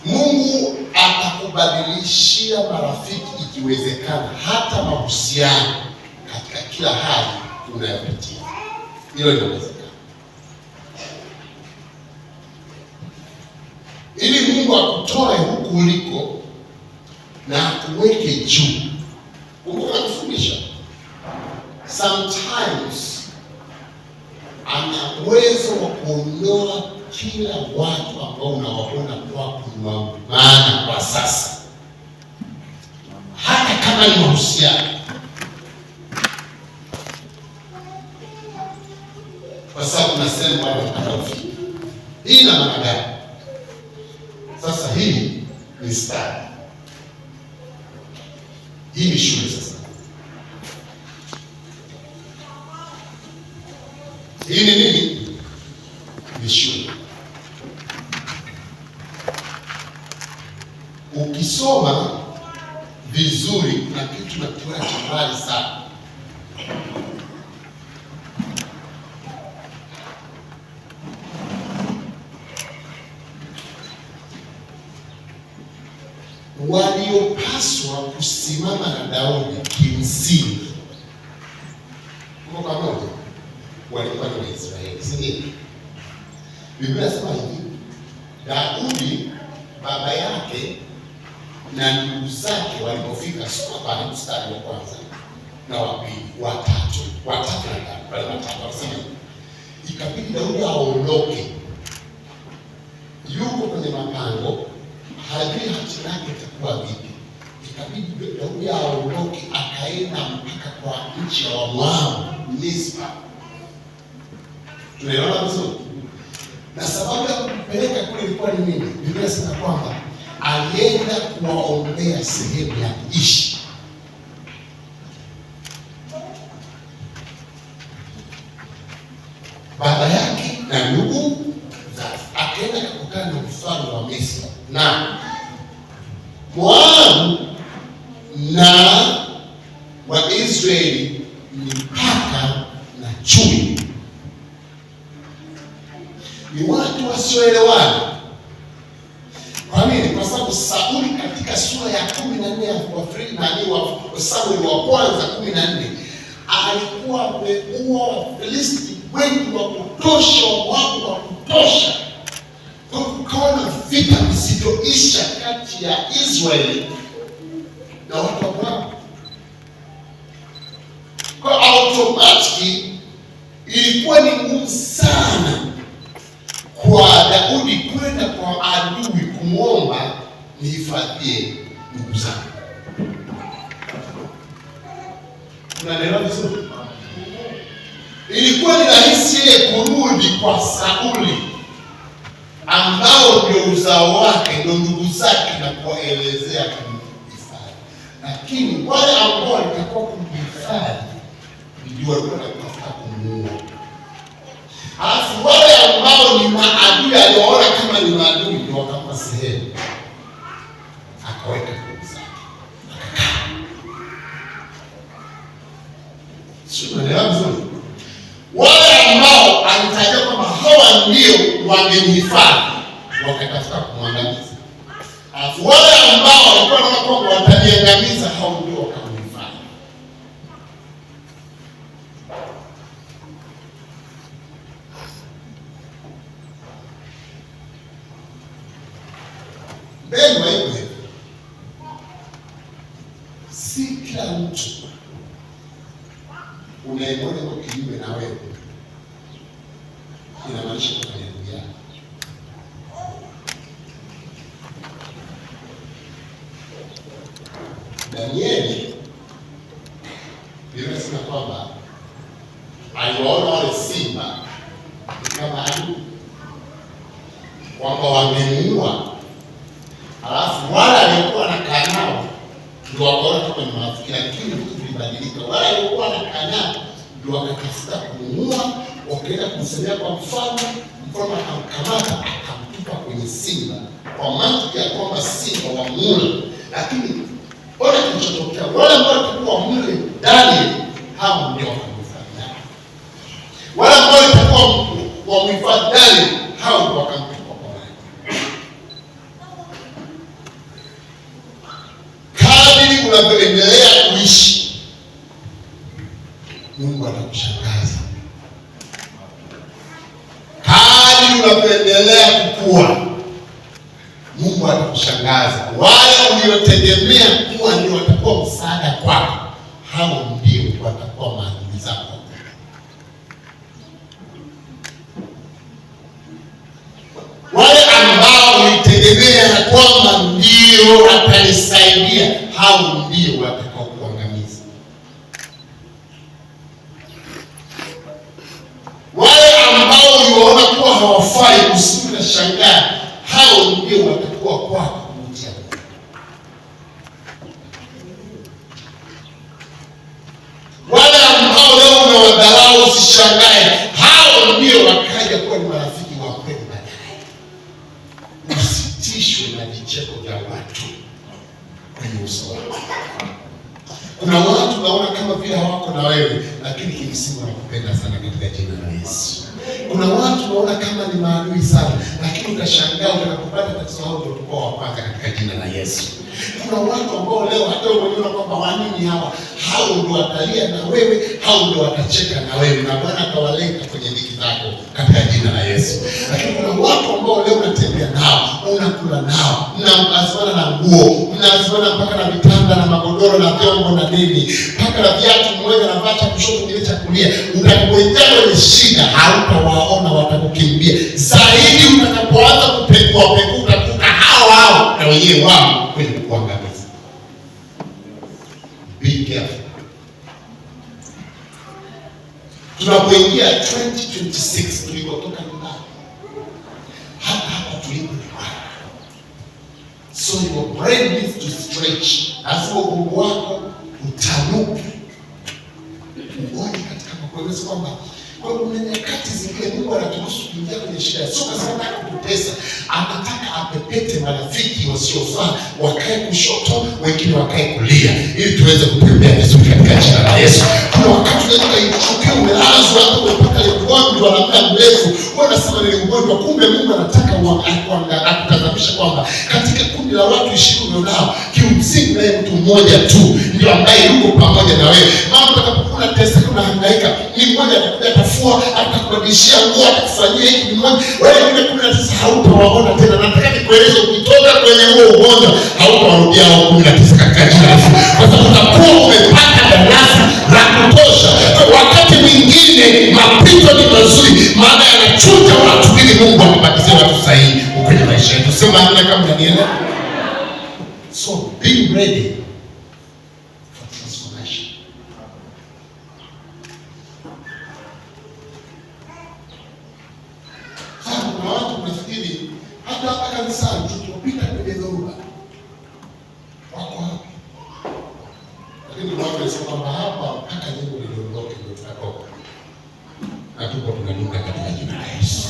[SPEAKER 1] Mungu atakubadilishia marafiki ikiwezekana, hata mahusiano katika kila hali unayopitia. Hilo linawezekana. Ili Mungu akutoe huku uliko na akuweke juu. Mungu anakufundisha. Sometimes ana uwezo wa kuondoa kila watu ambao unawaona kwako ni wa maana kwa sasa, hata kama ni mahusiano. Kwa sababu nasema watakaofika. Hii ina maana gani? Sasa hii ni stadi. Hii ni shule sasa. Hii ni nini? Ni shule. Ukisoma vizuri kuna kitu nakiona cha mbali sana. Waliopaswa kusimama na Daudi kimsingi, kwa pamoja, walikuwa ni Waisraeli, si ndio? Biblia inasema hivi, Daudi baba yake na ndugu zake walipofika pale mstari wa kwanza na wa pili, watatu na pale watatu wasema ikabidi Daudi aondoke. Yuko kwenye mapango, hajui hatima yake itakuwa vipi. Ikabidi Daudi aondoke, akaenda mpaka kwa nchi ya Wamoabu, Mispa. Tunaelewana vizuri? Na sababu ya kupeleka kule ilikuwa ni nini? Biblia inasema kwamba alienda kuwaombea sehemu ya kuishi. Baba yake na ndugu zake, akaenda kukutana na mfalme wa Misri. Na Moabu na Waisraeli ni paka na chui, ni watu wasioelewana. Kwa nini? Kwa sababu Sauli katika sura ya 14 ya Samueli wa kwanza 14 alikuwa ameua Wafilisti wengi wa kutosha, Wamoabu wa kutosha. Kwa kukawa na vita visivyoisha kati ya Israeli na watu wa Moabu. Kwa automatically ilikuwa ni ngumu sana kwa Daudi kwenda kwa adui kumwomba nihifadhie ndugu zangu. Unaelewa vizuri? Ilikuwa ni rahisi ile kurudi kwa Sauli ambao ndio uzao wake, ndio ndugu zake, na kuwaelezea kumhifadhi. Lakini wale ambao walitakiwa kumhifadhi ndio walikuwa wanatafuta kumuua. Alafu wale ambao ni maadui aliwaona kama ni maadui ndio wakampa sehemu, akaweka ndugu zake. Sio unaelewa vizuri? Wale ambao alitajia kwamba hawa ndio wangemhifadhi wakatafuta kumwangamiza. Alafu wale ambao walikuwa wanaona kwamba watajiangamiza, hao ndio wakamhifadhi. Mbele wa hivyo mtu unayemwona kwa kinyume na wewe, inamaanisha kwa ndugu yako. Danieli inasema kwamba aliwaona wale simba kama adui, kwamba wangemuua, alafu wale aliokuwa wanakaa nao ndio wakaona kama ni marafiki, lakini vitu vilibadilika. Wale aliokuwa wanakaa nao ndio wakatafuta kumuua, wakaenda kumsemea kwa mfalme. Mfalme akamkamata akamtupa kwenye simba, kwa mantiki ya kwamba simba wamule. Lakini wale kilichotokea, wale ambao walikuwa mle Danieli, hao ndio wakamhifadhi Danieli. Wale ambao walikuwa wamhifadhi Danieli, hao ndio wakamtupa kwa maji. Kadiri unavyoendelea kuishi, Mungu atakushangaza. Kadiri unavyoendelea kukua, Mungu atakushangaza. Wale uliotegemea kuwa ndio watakuwa msaada kwako, hao ndio watakuwa maadui zako. Wale ambao ulitegemea kwamba ndio watanisaidia, hao ndio watakao kuangamiza. Wale ambao uliwaona kuwa hawafai, usiwe na shangaa, hao ndio watakuwa kwako kutia. Wale ambao leo unawadharau, usishangae, hao ndio wakaja kuwa ni marafiki wa kweli baadaye. Usitishwe na vicheko vya watu kwenye uso wako. Kuna watu naona kama vile hawako na wewe, lakini kimsingi wanakupenda sana katika jina la Yesu. Kuna watu naona kama ni maadui sana, lakini utashangaa utakapopata tatizo hao ndio watakuwa wa kwanza katika jina la Yesu. Kuna watu ambao leo hata wewe unaona kwamba wanini hawa, hao ndio watalia na wewe, hao ndio watacheka na wewe, na Bwana atawaleta kwenye dhiki zako katika jina la Yesu. Lakini kuna watu ambao leo unatembea nao, unakula nao, mnaazimana na nguo, mnaazimana mpaka na vitanda na magodoro na vyombo na nini, mpaka na viatu, mmoja anavaa cha kushoto mwingine cha kulia. Utakapoingia kwenye shida, hautawaona, watakukimbia. Zaidi utakapoanza kupekua utakuta hao na wenyewe wao kwenye kuangamiza. Be careful. Tunapoingia 2026 tulikotoka nyumbani, hapa tulipo nyumbani. So your brain needs to stretch. Lazima ubongo wako utanuke, uone katika makueleza kwamba kwa kuna nyakati zingine Mungu anaturuhusu kuingia kwenye shida. Sio kwa sababu anatutesa, anataka apepete marafiki wasiofaa wakae kushoto, wengine wakae kulia, ili tuweze kutembea vizuri katika jina la Yesu. Kuna wakati unaweza kuchukia, umelazwa hapo umepaka ile ugonjwa na muda mrefu, wewe unasema ni ugonjwa, kumbe Mungu anataka akutazamisha kwamba katika kundi la watu 20 nao, kimsingi naye mtu mmoja tu ndio ambaye yuko pamoja na wewe. Mama utakapokuwa unateseka, unahangaika, ni mmoja atakuja atafua, atakubadilishia nguo, atakufanyia hiki mmoja. Wewe yule 19 hautawaona tena. Nataka nikueleze, ukitoka kwenye huo ugonjwa hautawarudia hao 19 katika jina la Yesu, kwa sababu utakuwa umepata darasa la kutosha. Wakati mwingine mapito ni mazuri, maana yanachuja watu ili Mungu akubadilishe watu sahihi kwenye maisha yetu. Sema amina kama unanielewa. So be ready for transformation. Sasa kuna watu wanafikiri hata kanisani tukipita kwenye dhoruba wako hapo, lakini watu wanasema kwamba hapa mpaka jengo liliondoke ndio tutatoka, na tuko tunanuka katika jina la Yesu.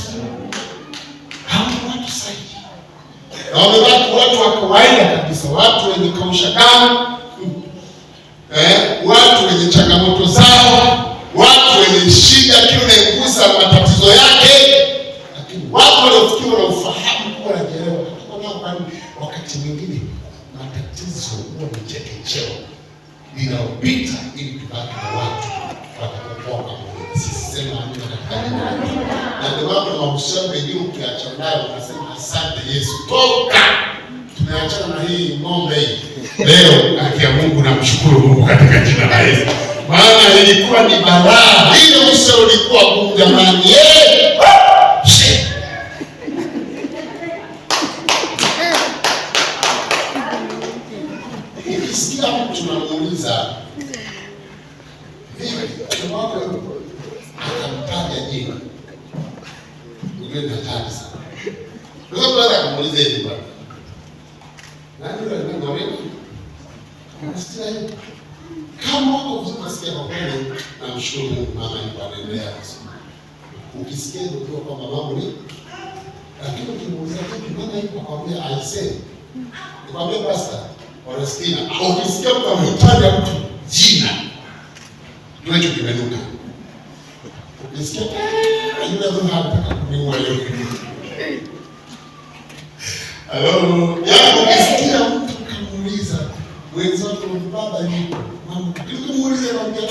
[SPEAKER 1] Hawa watu sahihi na wamebaki watu wa kawaida kabisa, watu wenye kausha damu, watu wenye changamoto zao, watu wenye shida, kile unaigusa matatizo yake, lakini watu waliofikiwa na ufahamu kuwa wanaelewa. Wakati mwingine matatizo huwa ni chekecheo linalopita ili tubaki na watu watakaokuwa pamoja. Sisi sema amina katika jina la Yesu. Na ndio watu wa mahusiano mengine ukiacha nayo unasema asante Yesu, toka tumeachana na hii ng'ombe hii. Leo haki ya Mungu, namshukuru Mungu katika jina la Yesu. Maana ilikuwa ni balaa. Ile uso ulikuwa gumu jamani. Ukisikia mtu tunamuuliza vipi, wako akamtaja jina. Ujue ni hatari sana. Ndio tunaweza kumuuliza hivi bwana. Nani yule anayeng'oreka? Unasikia hiyo? Kama wako vizuri nasikia kwa kweli, namshukuru Mungu mama yuko anaendelea kusoma. Ukisikia ndio kwamba mambo ni, lakini ukimuuliza vipi mama yuko akwambia aisee. Nikwambia pastor, Orestina, ukisikia mtu ametaja mtu jina, ndio hicho kimenuka. Ukisikia yule mtu anataka kuniua leo. Hello, yaani ukisikia mtu kamuuliza wenzako baba yuko, mama ukimuuliza anambia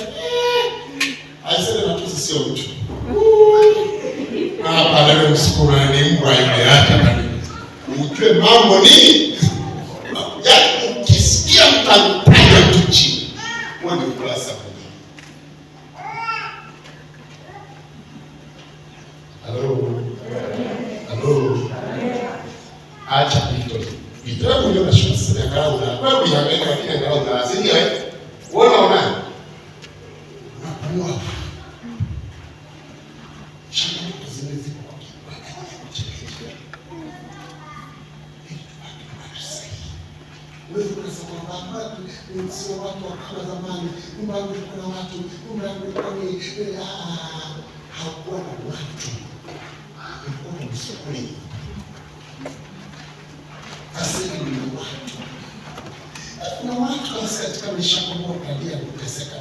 [SPEAKER 1] aisee na tu sio mtu. Hapa leo msukuma ni mbwa yule hata ujue mambo ni yaani ukisikia mtu anataja mtu chini, wewe ni kurasa moja. Hello. Acha kitu. Itabu ndio nashuka sana angalau na babu yanaweka kile angalau na asili wewe. Unaona? Unapua. Changamoto zimezidi kwa wewe unasema kwamba sio watu wa kama zamani, mbona kuna watu, mbona kuna hakuwa na watu. Ilikuwa ni msukuli. Asili ni watu. Kuna watu hasa katika maisha kwa kadia kuteseka.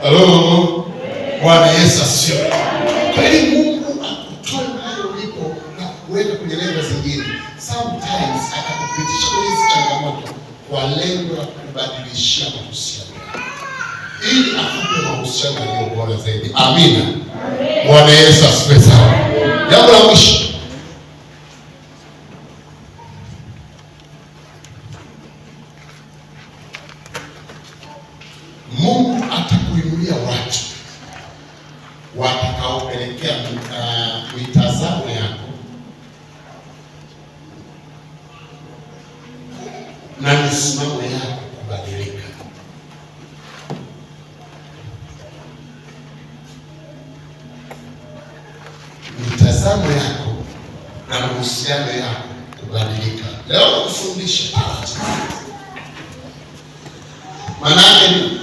[SPEAKER 1] Hello. Bwana Yesu asifiwe. Kwa hiyo Mungu akutoe mahali ulipo na kuweka kwenye level zingine. Sometimes atakupitisha kwenye hizo changamoto kwa lengo la kubadilishia mahusiano. Ili akupe mahusiano yaliyo bora zaidi. Amina. Bwana Yesu asifiwe sana. Jambo la mwisho, Mungu atakuinulia watu watakaopelekea mitazamo yako na misimamo yako kubadilika. Mitazamo yako na mahusiano yako kubadilika. Leo kufundisha taratibu. Maana yake ni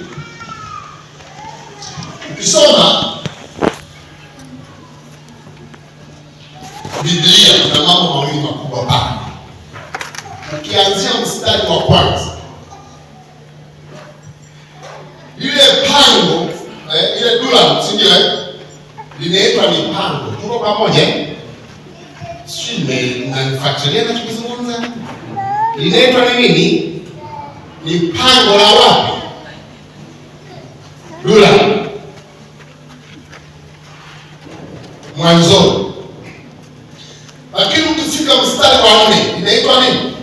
[SPEAKER 1] ukisoma Biblia kuna mambo mawili makubwa pale. Ukianzia mstari wa kwanza, ile pango ile dula sije linaitwa ni pango. Tuko pamoja? Sisi mnanifuatilia na tukizungumza. Linaitwa ni nini? Ni pango la wapi? Dula. Mwanzo. Lakini ukifika mstari wa 4, inaitwa nini?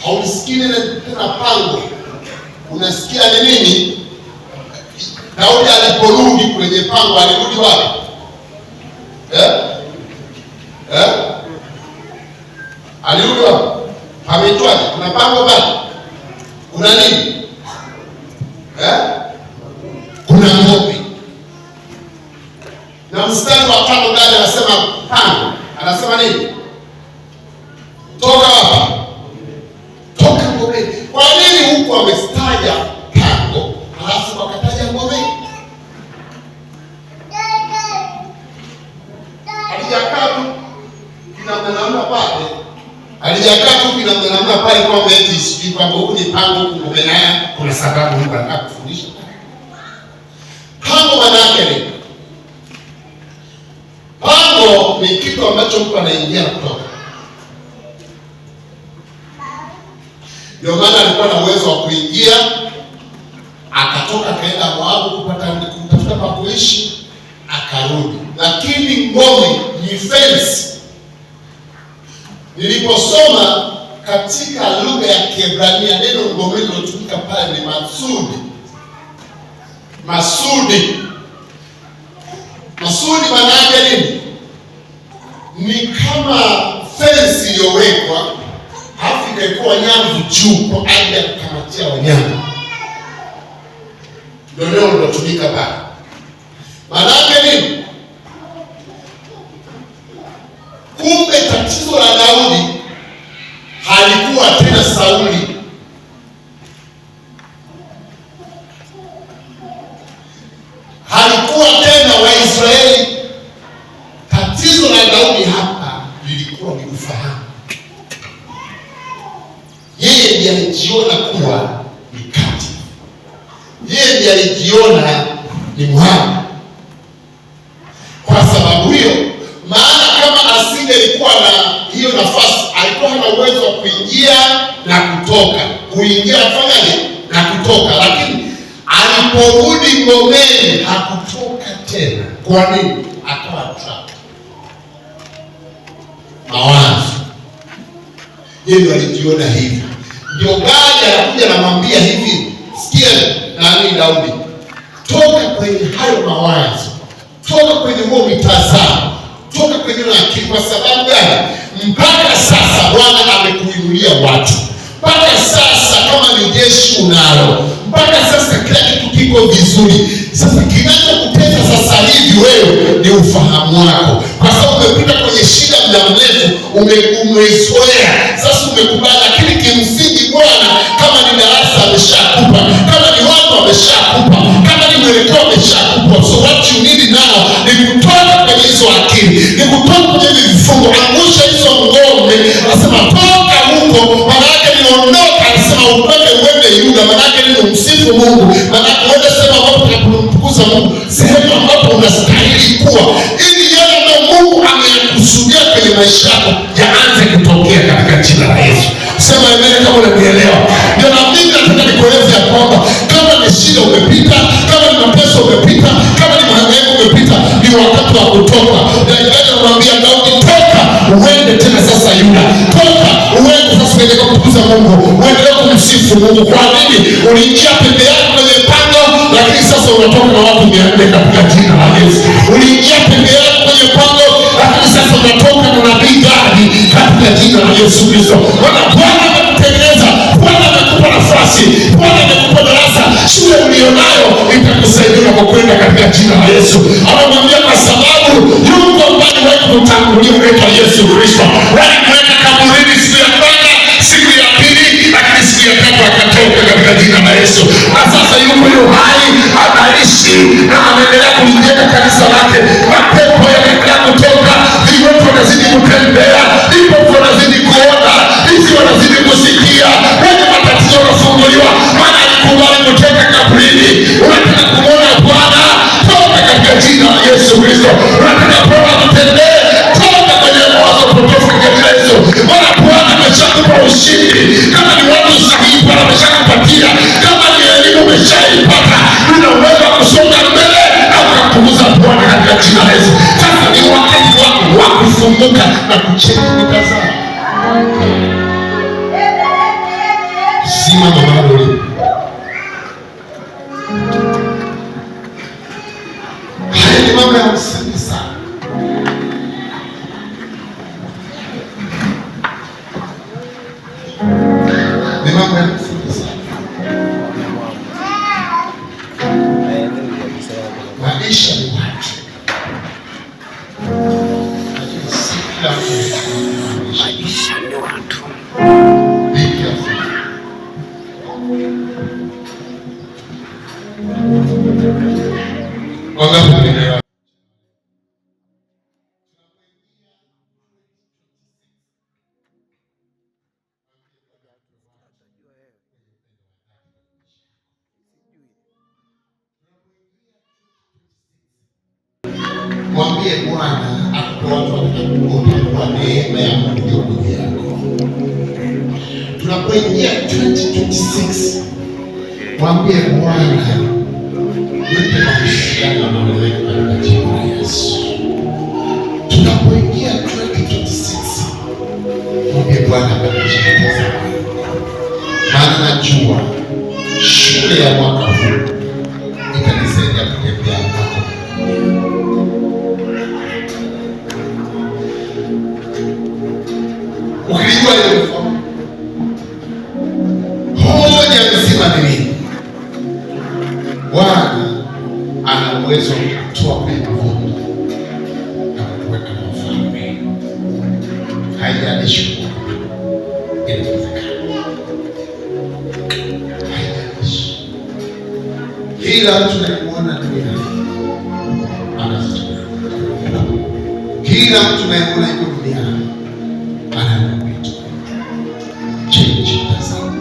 [SPEAKER 1] Hausikii tena pango. Unasikia ni nini? Daudi aliporudi kwenye pango alirudi wapi? Alirudi wapi? Ameitwaje? Kuna pango bado? Kuna nini? Kuna ng'ombe. Na mstari wa 5 ndani anasema pango. Anasema nini? Toka wapi? Toka ng'ombe. Kwa nini huku amestaja pango halafu wakataja ng'ombe? Alijakaa tu kinamna pale kwa eti sijui kwamba huku ni pango, huku ng'ombe naye kuna sababu Mungu anataka kufundisha. Pango maana yake ni pango ni kitu ambacho mtu anaingia na kutoka. Ndio maana alikuwa na uwezo wa kuingia akatoka kaenda Moabu kutafuta pa kuishi akarudi. Lakini ngome ni fence. Niliposoma katika lugha ya Kiebrania, neno ngome lilotumika pale ni masudi. Masudi maana yake nini? Ni kama fence iliyowekwa halafu ikawekwa nyavu juu kwa ajili ya kukamatia wanyama. Ndio neno lilotumika pale. Maana yake nini? Kumbe tatizo la Daudi halikuwa tena Sauli. Halikuwa tena Waisraeli. Tatizo la Daudi hapa lilikuwa ni ufahamu. Yeye ndiye alijiona kuwa ni kati. Yeye ndiye alijiona ni mwana. Kwa sababu hiyo, maana kama asingelikuwa na hiyo nafasi, alikuwa hana uwezo wa kuingia na kutoka. Kuingia afanyaje? Na kutoka. Lakini aliporudi ngomeni hakutoka tena. Kwa nini? Akawa trap. Mawazo. Yeye ndio alijiona hivi. Ndio Gadi anakuja anamwambia hivi, sikia nani Daudi, toka kwenye hayo mawazo, toka kwenye huo mitazamo, toka kwenye akili. Kwa sababu gani? Mpaka sasa Bwana amekuinulia watu. Mpaka sasa kama ni jeshi unalo. Mpaka sasa kila kitu kiko vizuri. Sasa kinachokutesa sasa hivi wewe ni ufahamu wako. Kwa sababu umepita kwenye shida muda mrefu, umezoea. Sasa umekubali, lakini kimsingi Bwana kama ni darasa ameshakupa, kama ni watu ameshakupa, kama ni mwelekeo ameshakupa. So what you need now ni kutoka kwenye hizo akili, ni kutoka kwenye vifungo. Angusha hizo ngome. Anasema toka huko, maana yake ni ondoka. Anasema utoke uende Yuda, maana yake ni umsifu Mungu. Maana yake uende sema ambapo tunakumtukuza Mungu, sehemu ambapo unastahili kuwa, ili yale ambayo Mungu amekusudia kwenye maisha yako yaanze kutokea katika jina la Yesu. Sema amen kama unanielewa. Ndio na mimi nataka nikueleze ya kwamba kama ni shida umepita, kama ni mateso umepita, kama ni mahangaiko umepita, ni wakati wa kutoka. Na Gadi anamwambia Daudi, toka uende tena sasa Yuda. Toka uende sasa uende kumtukuza Mungu. Uende kumsifu Mungu. Kwa nini? Uliingia peke yako kwenye pango, lakini sasa unatoka na watu 400 katika jina la Yesu. Uliingia peke yako kwenye pango, lakini sasa unatoka na nabii Gadi katika jina la Yesu Kristo. Bwana amekutengeneza, Bwana amekupa nafasi, Bwana amekupa darasa. Shule ulionayo itakusaidia kwa kwenda katika jina la Yesu. Anamwambia kwa sababu yuko mbali wewe kutangulia kwa Yesu Kristo. Walimweka kaburini siku ya kwanza, siku ya pili, lakini siku ya tatu akatoka katika jina la Yesu. Na sasa yuko hai, anaishi na anaendelea kulijenga kanisa lake. Mapepo yanaendelea kutoka, viwete wanazidi kutembea, vipofu wanazidi kuona, hizi wanazidi kusikia, wenye matatizo wanafunguliwa. Maana alikubali kutoka kaburini. Unataka kumwona Bwana, toka katika jina la Yesu Kristo. Unataka Bwana kutembea, toka kwenye mawazo potofu katika jina la Yesu. Maana Bwana ameshakupa ushindi. Kama ni watu sahihi, Bwana ameshakupatia. Kama ni elimu umeshaipata, una uwezo wa kusonga mbele na ukamtukuza Bwana katika jina la Yesu. Sasa ni wakati wako wa kufunguka na kucheki mitazamo. Simama mahali ulipo. Haya ni mambo ya msingi sana. Ni mambo ya msingi sana. Maisha ni watu. Maisha ni watu. Mwambie Bwana kwa neema ya Mungu yako. Tunapoingia 2026, mwambie Bwana nipe mahusiano na wewe katika jina la Yesu. Tunapoingia Bwana abadilishe mtazamo, maana najua shule ya mwaka huu itanisaidia kutembea kwako. Ukijua ile mfumo, hoja nzima ni nini? Bwana ana uwezo wa kutoa kwenye mavuno na kuweka mafalme. Haijalishi inawezekana, haijalishi. Kila mtu anayemwona duniani anazitumia, kila mtu anayemwona yuko duniani ana wito. Change tazama.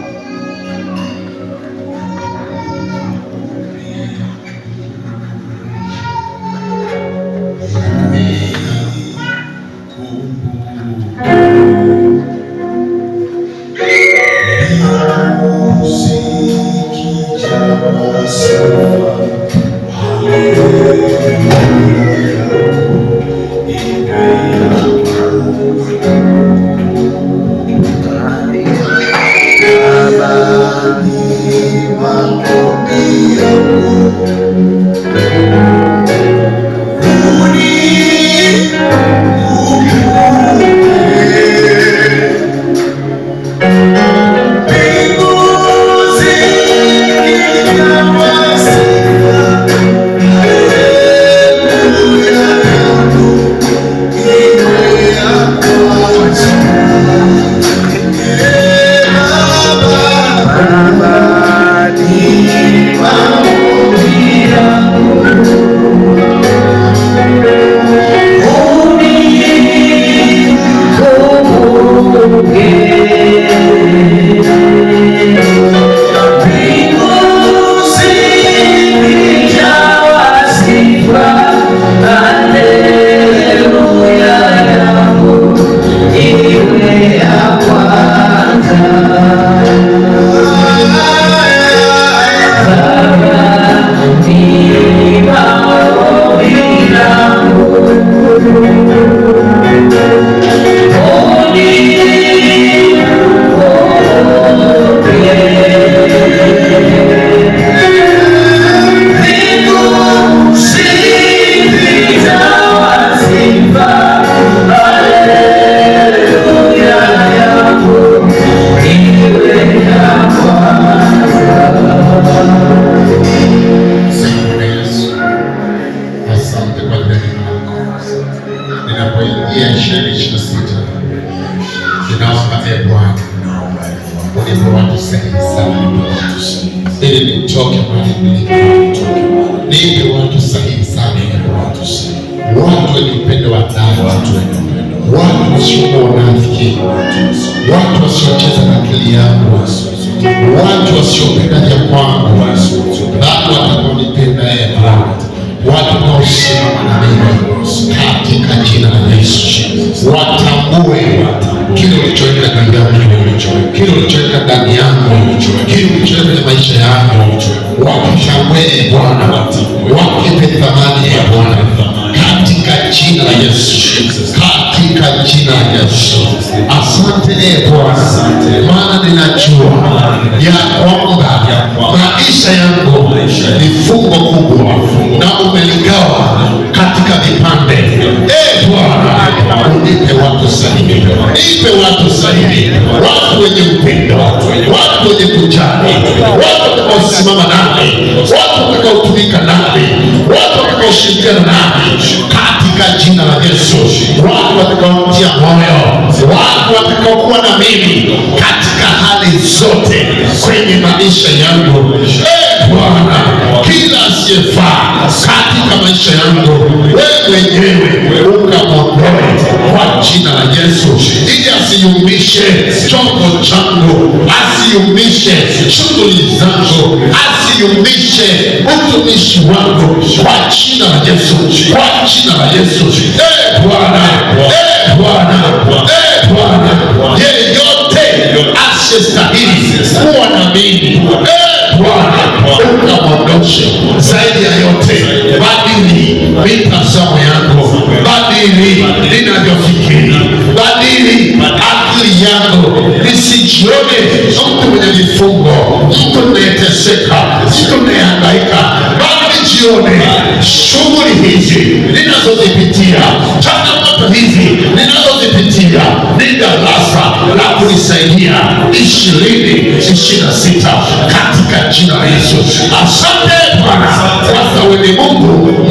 [SPEAKER 1] Ninapoingia 2026 ninaomba Bwana unipe watu sahihi sana ili nitoke mahali nilipo. Nipe watu sahihi sana, watu wenye upendo wa dhati, watu wasiokuwa wanafiki, watu wasiocheza na akili yangu, watu wasiopenda vya kwangu, bali watakaonipenda Bwana, watu wanaosimama na mimi katika jina la Yesu. Watambue kile ulichoweka ndani yangu, kile ulichoweka ndani yangu, kile ulichoweka kwenye maisha yangu. Wakitambue Bwana, wakipe thamani ya Bwana katika jina la Yesu, katika jina la Yesu. Asante Bwana, maana ninajua ya kwamba maisha yangu ni fungo kubwa na umeligawa katika vipande. Bwana, unipe watu sahihi, nipe watu sahihi, watu wenye upendo, watu wenye kujali, watu watakaosimama nami, watu watakaotumika nami, watu watakaoshirikiana nami katika jina la Yesu, watu watakaotia moyo, watu watakaokuwa na mimi katika hali zote kwenye maisha yangu. Bwana, kila asiyefaa katika maisha yangu, wewe mwenyewe ukamwondoe kwa jina la Yesu, ili asiyumbishe chombo changu, asiyumbishe shughuli zangu, asiyumbishe utumishi wangu kwa jina la Yesu, kwa jina la Yesu. Bwana, Bwana, yeyote asiyestahili kuwa na mimi, Bwana, ukamwondoshe. Zaidi ya yote, badili mitazamo yangu, badili ninavyofikiri, badili akili yangu
[SPEAKER 2] jioni, mtu mwenye vifungo, mtu unayeteseka, mtu unayehangaika, bali jioni, shughuli hizi ninazozipitia, changamoto hizi ninazozipitia, ni darasa la kunisaidia 2026 katika jina la Yesu. Asante Bwana, kwa sababu wewe ni Mungu